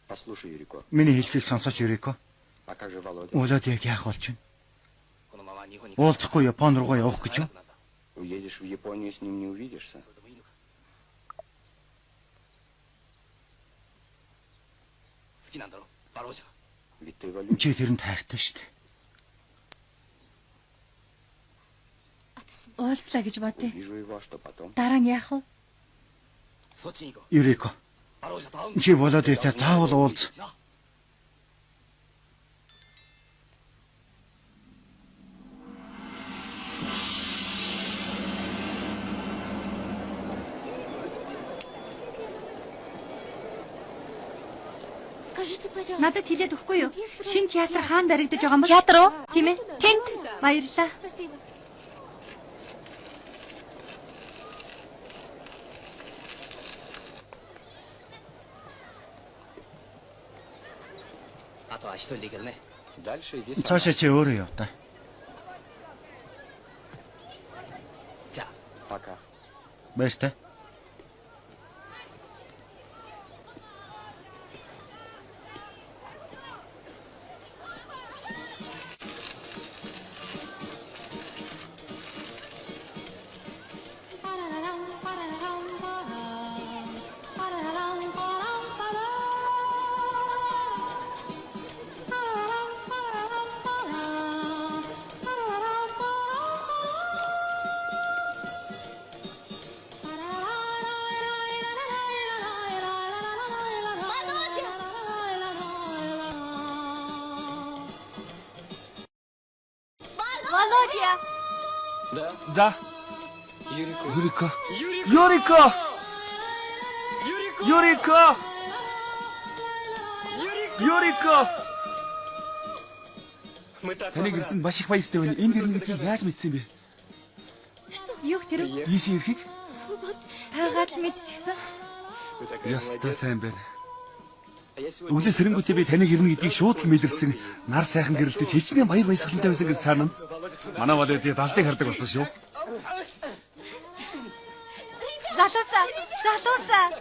Послушай, Юрико. Миний хэлхийг сонсооч Юрико. А как же Володя? Володя яг яах болж байна? このまま日本に Уулзахгүй Япон руугаа явах гэж юу? Уедешь в Японию, с ним не увидишься. Ведь ты его любишь. Чи тэрэнд хайртай шүү дээ. Уулзлаа гэж бодъё. Вижу его, что потом. Дараа нь яах вэ? Юрико. Чи Володятай заавал уулз. Скажите, пожалуйста. Надад хэлээд өгөхгүй юу? Шинэ театр хаана баригдаж байгаа юм бэ? Театр уу? Тийм ээ. Тэнт. Баярлалаа. Спасибо. А то что ли, не? Дальше иди сам. Цаашаа чи өөрөө яв та. Ча. Пока. Баяр та. Володя. За. Юрико. Юрико. Юрико. Юрико. Таныг ирсэнд маш их баяртай байна. Энд ирнэ гэдгийг яаж мэдсэн бэ? Юу тэр? Ийш ирэхийг Таагаад л мэдчихсэн. ястаа сайн байна. Өглөө сэрэнгүүтээ би таныг ирнэ гэдгийг шууд л мэдэрсэн. Нар сайхан гэрэлтэж хичнээн баяр баясгалантай байсан гэж санана. Манай Володя далдыг хардаг болсон шүү. Залуусаа.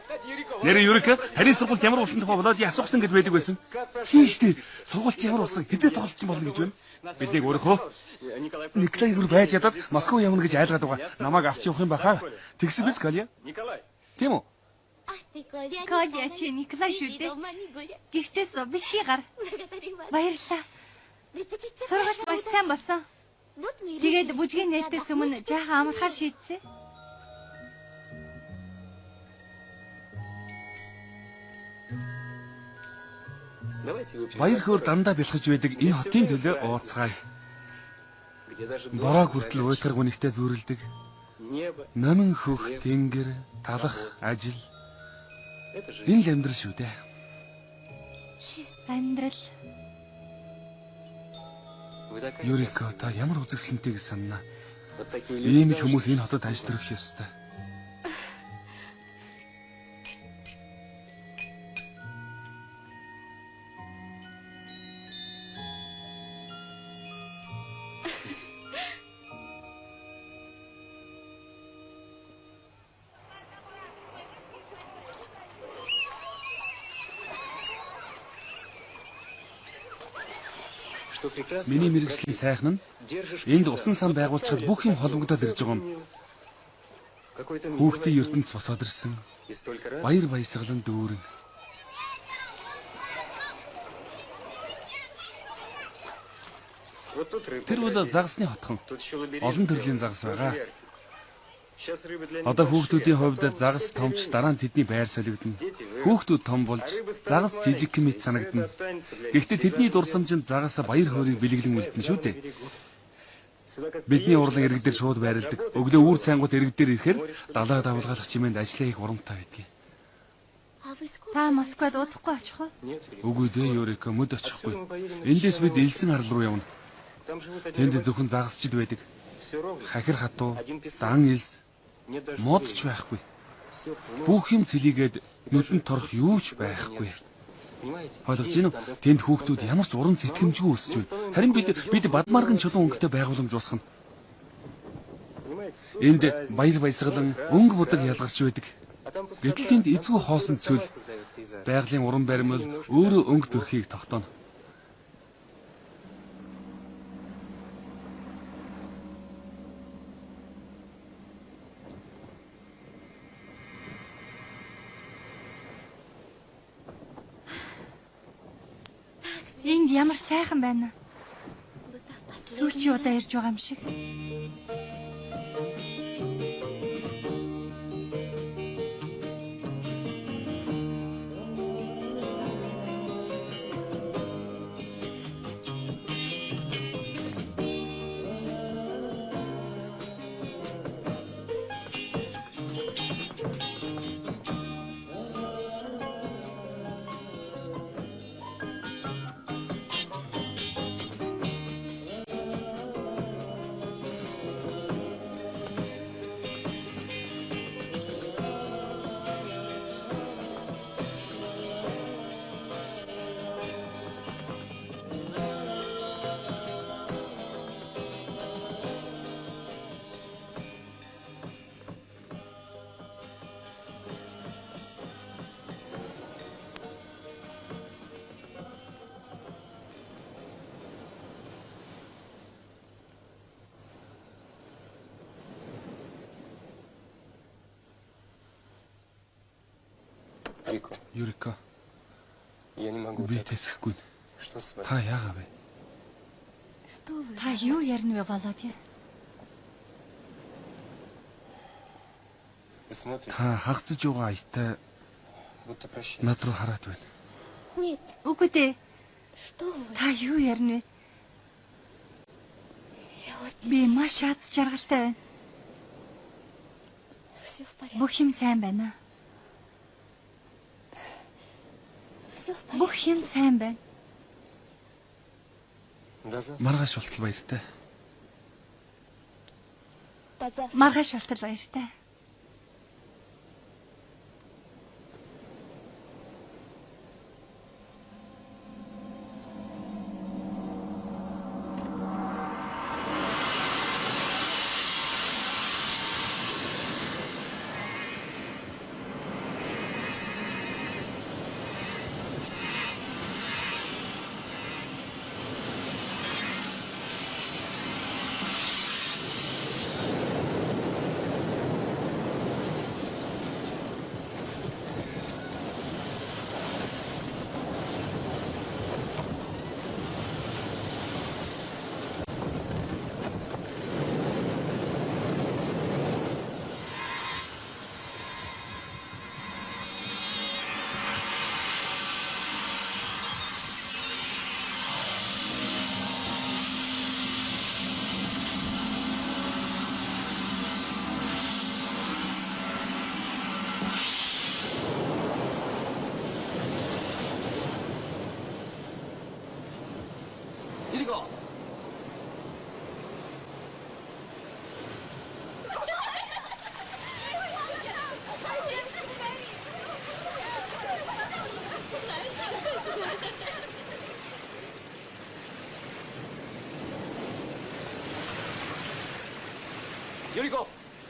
Нэр Юрико, таны сургуульд ямар болсон тухай Володя асуусан гэд байдаг байсан. Тийм шүү дээ. Сургуульд ямар болсон, хизээ тоглолцсон болно гэж байна. Биднийг өөрөө Николай гүр байж ядаад Москва явна гэж айлгаад байгаа. Намайг авч явах юм баха. Тэгсэн биз Коля? Тийм үү? Коля чи Николай шүү дээ. Гэртээ суу битгий гар. Баярлалаа. Сургалт маш сайн болсон. Тэгээд бүжгийн нээлтээс өмнө жаахан амархаар шийдсэн. Баяр хөөр дандаа бэлхэж байдаг энэ хотын төлөө ууцгаая. Бороо хүртэл уйтар гүнигтэй зүрэлдэг. Номин хөх тэнгэр, талах, ажил. Энэ л амьдрал шүү дээ. Амьдрал. Юрико, та ямар үзэсгэлэнтэй гэж санана. Ийм л хүмүүс энэ хотод ажил төрөх ёстой. Миний мэрэгжлийн сайхан нь энд усан сан байгуулчид бүх юм холбогдоод ирж байгаа юм. Хүүхдийн ертөнц босоод ирсэн. Баяр баясгалан дүүрэн. Тэр бол загасны хотхон. Олон төрлийн загас байгаа. Одоо хүүхдүүдийн хувьд загас томч дараа нь тэдний байр солигдно. Хүүхдүүд том болж загас жижиг мэт санагдана. Гэхдээ тэдний дурсамжинд загас баяр хөөргийг бэлэглэн үлдэнэ шүү дээ. Бидний урлан ирэг дээр шууд байрладаг. Өглөө үүр цайнгууд ирэг дээр ирэхээр далаа давлгаалах чимээнд ажиллаа их урамтай байдгийг. Та Москвад удахгүй очих уу? Үгүй дээ Юрико, мөд очихгүй. Эндээс бид Элсэн арал руу явна. Тэнд зөвхөн загасчд байдаг. Хахир хатуу, дан элс, модч байхгүй. Бүх юм цэлийгээд нүдэнд торох юу ч байхгүй. Ойлгож байна уу? Тэнд хүүхдүүд ямар ч уран сэтгэмжгүй өсөж байна. Харин бид бадмарган чулуун өнгөтэй байгууламж босгоно. Энд баяр баясгалан өнгө будаг ялгарч байдаг. Гэтэл тэнд эзгүй хоосон цөл байгалийн уран баримл өөрөө өнгө төрхийг тогтооно. Энд ямар сайхан байна. Сүүлчийн удаа ирж байгаа юм шиг. Юрика. Би тэсэхгүй. Та яагаад вэ? Та юу ярина вэ, Володя? Та хагцж байгаа аятай над руу хараад байна. Үгүй дээ. Та юу ярина вэ? Би маш аз жаргалтай байна. Бүх юм сайн байна. Бүх юм сайн байна. Маргааш болтол баяртай. Маргааш болтол баяртай.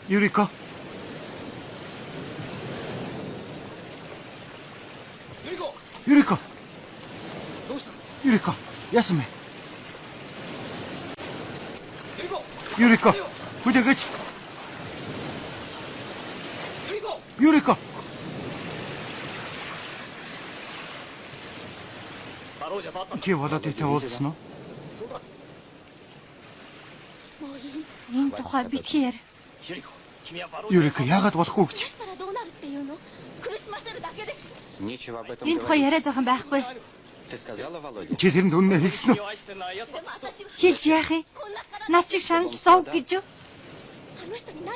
Юрика. Юрика. Юрика. Яасан бэ? Юрика. Хүлээгэж. Юрика. Чи Володитой уулзсан уу? Энэ тухай битгий яар. Юрика яагаад болохгүй гэж? Энэ тухай яриад байгаа юм байхгүй. Чи тэрэнд үнэнээ хэлсэн үү? Хэлж яах юм? Наад чиг шанаж зов гэж юу?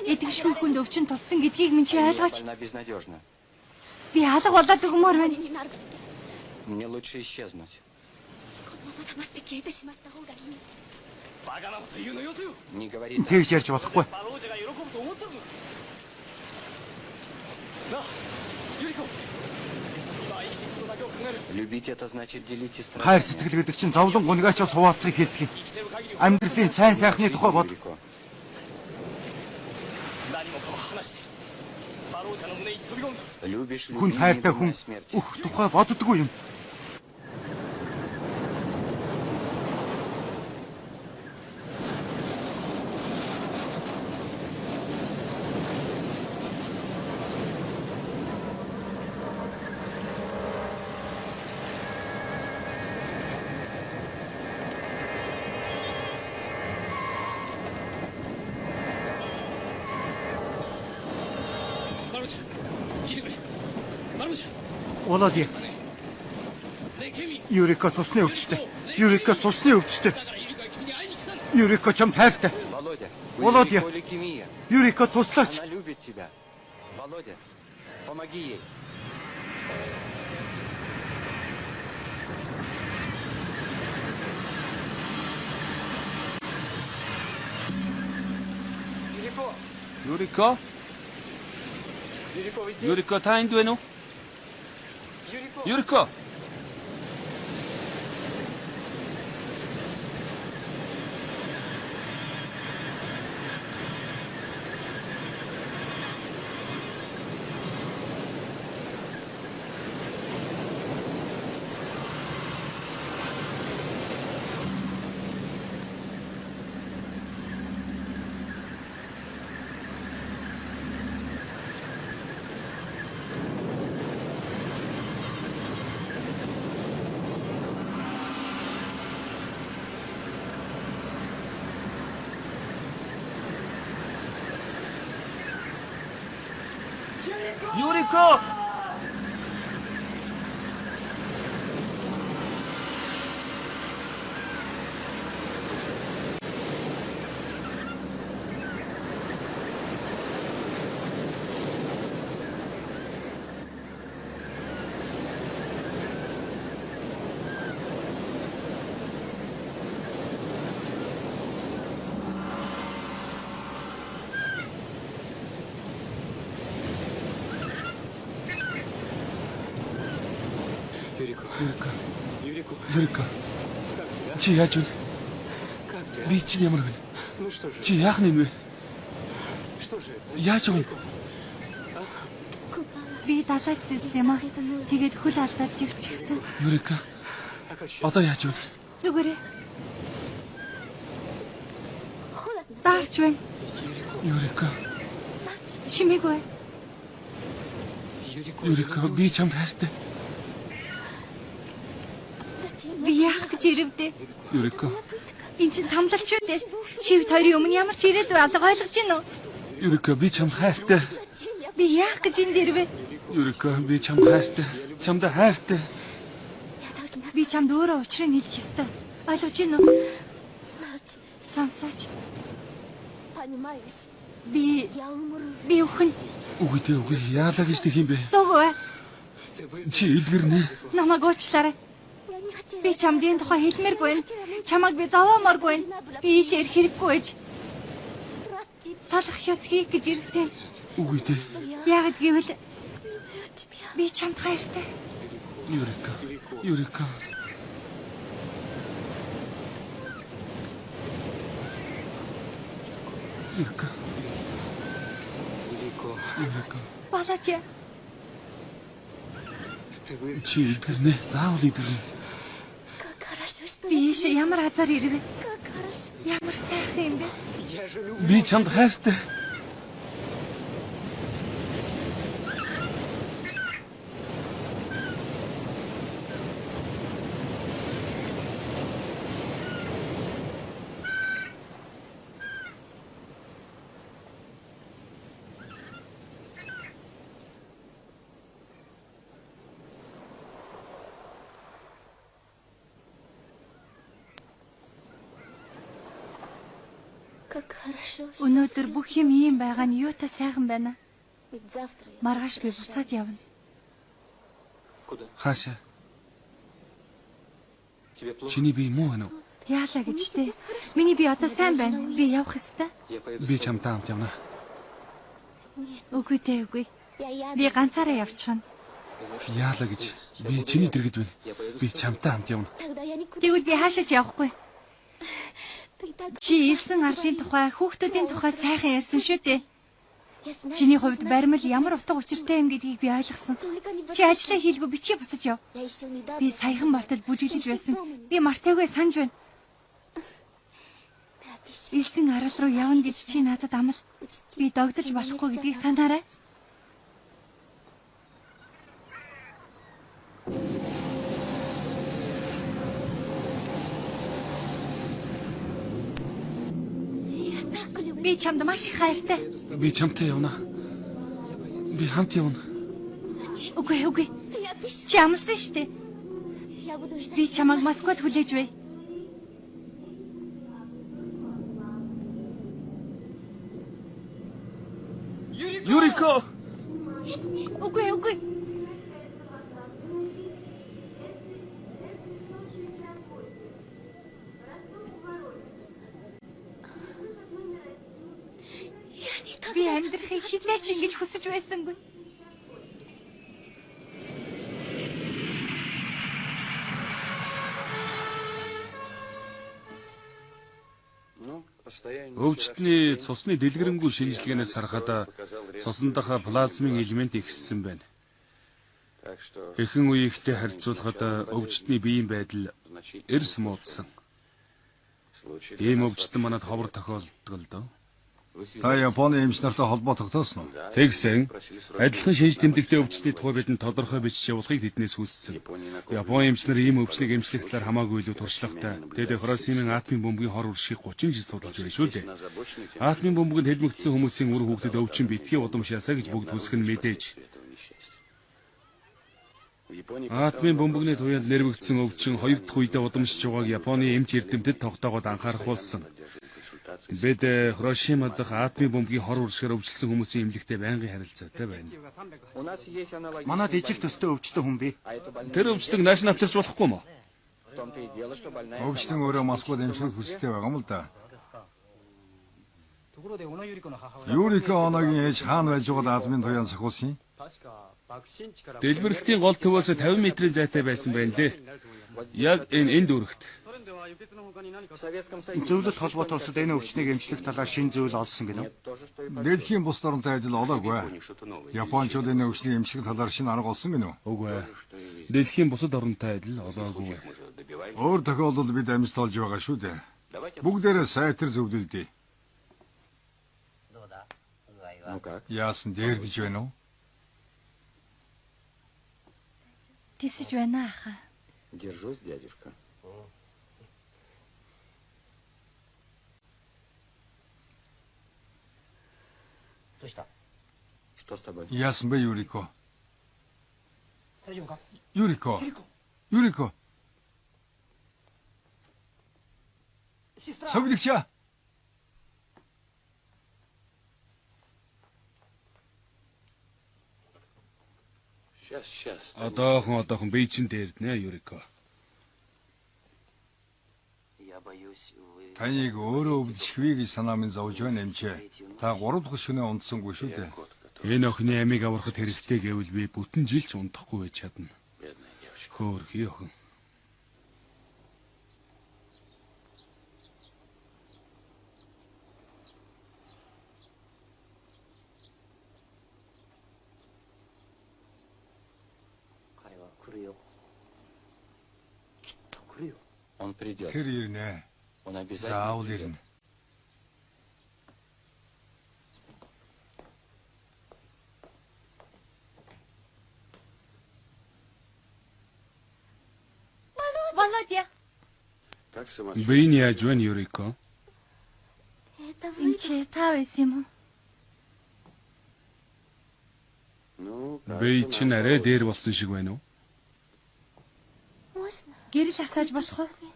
Итгэшгүй хүнд өвчин тулсан гэдгийг минь чи ойлгооч. Би алга болоод өгмөр байна. Мне лучше исчезнуть. Не говори так. Тэгж ярьж болохгүй. Любить это значит делить и страдать. Хайр сэтгэл гэдэг чинь зовлон гунгаач суулцыг хэлдэг юм. Амьдралын сайн сайхны тухай бод. Хүн хайртай хүн өөх тухай боддоггүй юм. Володя. Юрика цусны өвчтэй. Юрика цусны өвчтэй. Юрика чамд хайртай. Володя. Юрика туслаач. Володя, помоги ей. Юрико? Юрико та энд байна уу? Юрико. Юрико! Юрико. Чи яаж вэ? Би чинь ямар вэ? Чи яах нь вэ? Яаж вэ? Би далайд сэлсэн юм аа. Тэгээд хөл алдаад живчихсэн. Юрика. Одоо яаж вэ? Зүгээрээ. Даарч байна. Юрика. Чимээгүй. Юрика би чамд хайртай. Би яах гэж ирэвдээ? Юрика. Энд чинь тамлалч үү дээ. Чивд хоёрын өмнө ямар ч ирээд алга ойлгож гин үү? Юрика би чамд хайртай. Би яах гэж энд ирвэ? Юрика би чамд хайртай. Чамд хайртай. Би чамд өөрөө учрыг хэлэх ёстой. Ойлгож гин үү? Сонсооч. Би өхөн. Үгүй дээ үгүй яалаа гэж тэг юм бэ? Дөгөө. Чи илгэрнэ. Намайг уучлаарай. Би чамд энэ тухай хэлмээргүй байна. Чамайг би зовоомооргүй байна. Би ийшээр хэрэггүй ээж. Салах ёс хийх гэж ирсэн. Үгүй дээ. Яагад гэвэл би чамд хайртай. Юрика. Юрика. Юрика. Юрика. Володя. Чи илгэрнэ. Заавал илгэрнэ. Би ийшээ ямар азар ирвэ? Ямар сайхан юм бэ? Би чамд хайртай. Өнөөдөр бүх юм ийм байгаа нь юутай сайхан байна. Маргааш би буцаад явна. Хаашаа? Чиний бие муу байна уу? Яалаа гэж дээ. Миний бие одоо сайн байна. Би явах ёстой. Би чамтай хамт явна. Үгүй дээ үгүй. Би ганцаараа явчихна. Яалаа гэж. Би чиний дэргэд байна. Би чамтай хамт явна. Тэгвэл би хаашаач явахгүй. Чи илсэн арлын тухай, хүүхдүүдийн тухай сайхан ярьсан шүү дээ. Чиний хувьд баримл ямар утга учиртай юм гэдгийг би ойлгосон. Чи ажлаа хийлгүй битгий буцаж яв. Би саяхан болтол бүжиглэж байсан. Би Мартагүй санаж байна. Илсэн арал руу явна гэж чи надад амл. Би догдож болохгүй гэдгийг санаарай. Би чамд маш их хайртай. Би чамтай явна. Би хамт явна. Үгүй. Чи амлсан шүү дээ. Би чамайг Москвад хүлээж бай. Юрико! Үгүй. Би амьдрахыг хизээч ингэж хүсэж байсангүй. Өвчтний цусны дэлгэрэнгүй шинжилгээнээс харахад цусандах плазмын элемент ихссэн байна. Эхэн үеигтэй харьцуулахад өвчтний биеийн байдал эрс муудсан. Ийм өвчтөн манад ховор тохиолддог л доо. Та Японы эмч нартай холбоо тогтоосон уу? Тэгсэн. Адилхан шинж тэмдэгтэй өвчтний тухай бидэнд тодорхой бичиж явуулахыг тэднээс хүссэн. Японы эмч нар ийм өвчнийг эмчлэх талаар хамаагүй илүү туршлагатай. Тэд Хиросимын атомын бомбын хор уршиг 30 жил судалж байна шүү дээ. Атомын бомбонд хэлмэгдсэн хүмүүсийн үр хүүхдэд өвчин битгий удамшаасаа гэж бүгд хүсэх нь мэдээж. Атомын бомбогны туяанд нэрвэгдсэн өвчин 2 дахь үедээ удамшиж байгааг Японы эмч эрдэмтэд тогтоогоод анхаарахулсан. Бид Хирошима дахь атомын бомбын хор уршигаар өвчлсөн хүмүүсийн эмнэлэгтэй байнгын харилцаатай байна. Манад ижил төстэй өвчтөн хүн бий. Тэр өвчтөг нааш нь авчирч болохгүй мó? Өвчтөн өөрөө Москвад эмчлэх хүсэлтэй байгаа юм л да. Юрико оногийн ээж хаана байж байгаад админ туяан сахиулсан юм? Дэлбэрэлтийн гол төвөөс 50 метрийн зайтай байсан байна лээ. Яг энэ дүүрэгт. Зөвлөлт холбоотой улсад энэ өвчнийг эмчлэх талаар шин зөвлөл олсон гэнэ. Дэлхийн бус оронтой ажил олоогүй. Япончууд энэ өвчнийг эмчлэх талаар шинэ арга олсон гэнэ үү? Үгүй. Дэлхийн бусад оронтой ажил олоогүй. Өөр тохиолдолд бид амьд болж байгаа шүү дээ. Бүгдээрээ сайтар зөвлөлдөө. Яасан дээрдэж байна уу? Тисэж байна аха. Держусь, дядюшка. Что с тобой? Яасан бэ, Юрико? Юрико. Совликча. Сейчас. Одоохон би чинь дээрднэ, Юрико. Таныг өөрөө өвдөшгүй гэж санаа минь зовж байна эмчээ. Та 3 дахь шөнө унтсангүй шүү дээ. Энэ охины амийг аврахад хэрэгтэй гэвэл би бүтэн жил ч унтахгүй байж чадна. Хөөрхий охин. Он придет. Тэр ирнэ. Он обязательно Заавал придет. ирнэ. Володя. Как самочувствие? Би нь яаж байна, Юрико? Эмчээ та байсан юм уу? Ну, Би чинь арай дээр болсон шиг байна уу? Гэрэл асааж болох уу?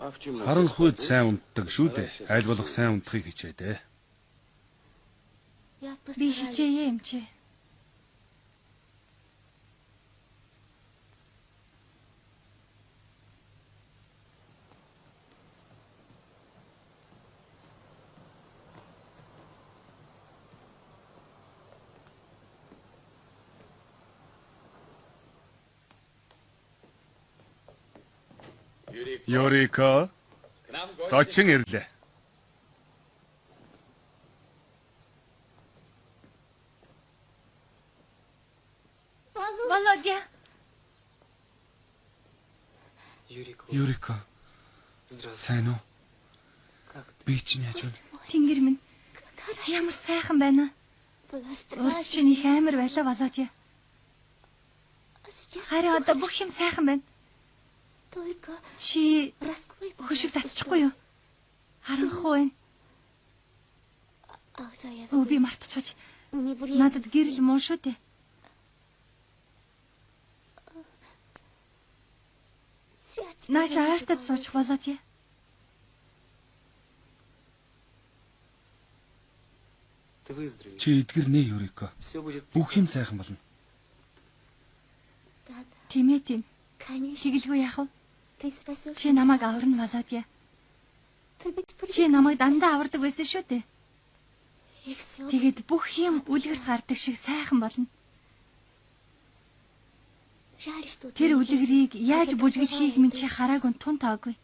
а в темноте Харанхуйд сайн унтдаг шүү дээ. Аль болох сайн унтахыг хичээдэ. Би хичээе эмчээ. Юрико, зочин ирлээ. Юрико. Сайн уу? Би чинь яаж вэ? Тэнгэр минь ямар сайхан байна. Урд чинь их амар байлаа болоод яа. Харин одоо бүх юм сайхан байна. Чи хөшиг татчихгүй юу? Харанхуй байна. Би мартчихвч. Надад гэрэл муу шүү дээ. Нааш аартад суучих болоод яа. Чи эдгэрнэ Юрико. Бүх юм сайхан болно. Тийм ээ тийм. Тэгэлгүй яах вэ? Чи намайг аварна болоод яа. Чи намайг дандаа авардаг байсан шүү дээ. Тэгээд бүх юм үлгэрт гардаг шиг сайхан болно. Тэр үлгэрийг яаж бүжгэлхийг минь чи хараагүй тун таагүй.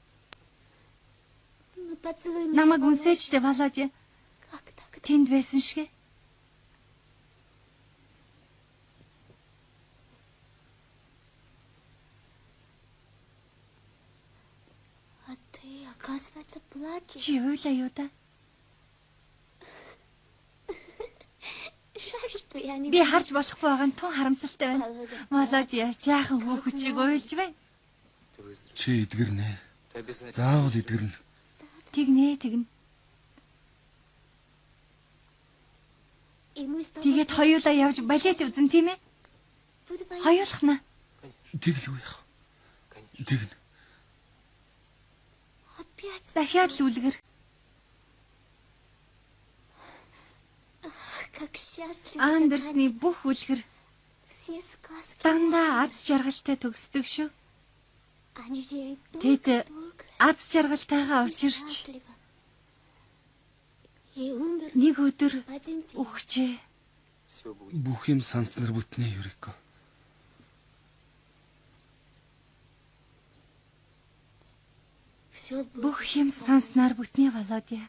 Намайг үнсээчтэй болоод яа. Тэнд байсан шигэ. Чи уйлаа юу да? Би харж болохгүй байгаа нь тун харамсалтай байна. Молодья, жаахан хөөхөж чиг уйлж байна. Чи эдгэрнэ. Заавал эдгэрнэ. Тэгнэ. Тэгээд хоёулаа явж балет үзэн тийм ээ? Хоёулахна. Тэгэлгүй яах. Тэгнэ. Дахиад л үлгэр. Андерсны бүх үлгэр дандаа аз жаргалтай төгсдөг шүү. Тэд аз жаргалтайгаа учирч нэг өдөр өгчээ. Бүх юм санснаар бүтнэ Юрико. Бүх юм санснаар бүтнэ болоод яа.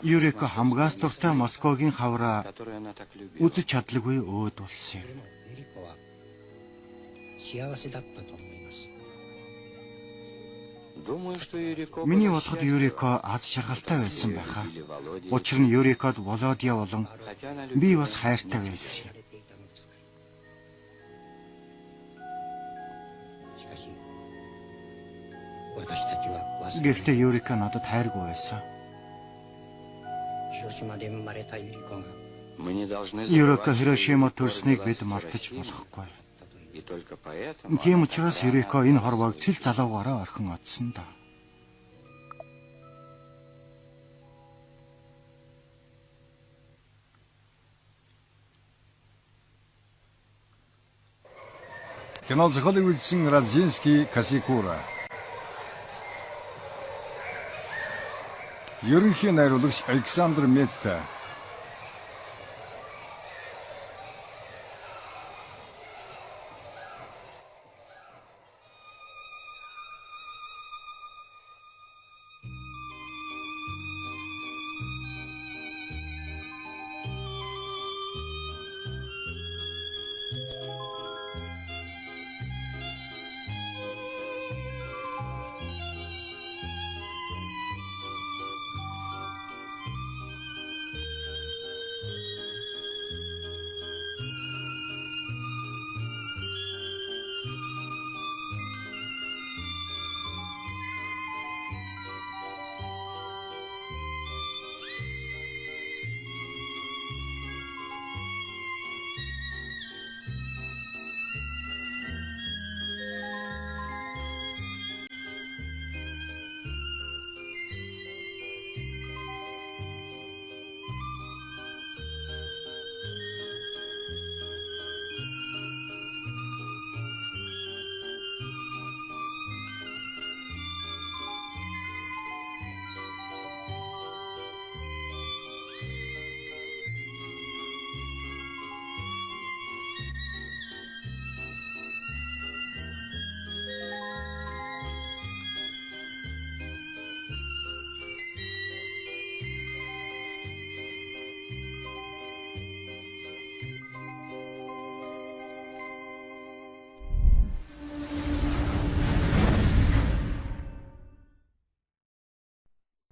Юрико хамгаас дуртай Москвагийн хавраа үзэж чадлагүй өөд болсон юм. Миний бодоход Юрико аз жаргалтай байсан байхаа. Учир нь Юрикод Володя болон би бас хайртай байсан юм. Гэхдээ Юрико надад хайргүй байсан. Юрико Хирошимад төрснийг бид мартаж болохгүй. Тийм учраас Юрико энэ хорвоог цэл залуугаараа орхин одсон да. Кино зохиолыг үйлдсэн Радзинский, Касикура. Ерөнхий найруулагч Александр Метта.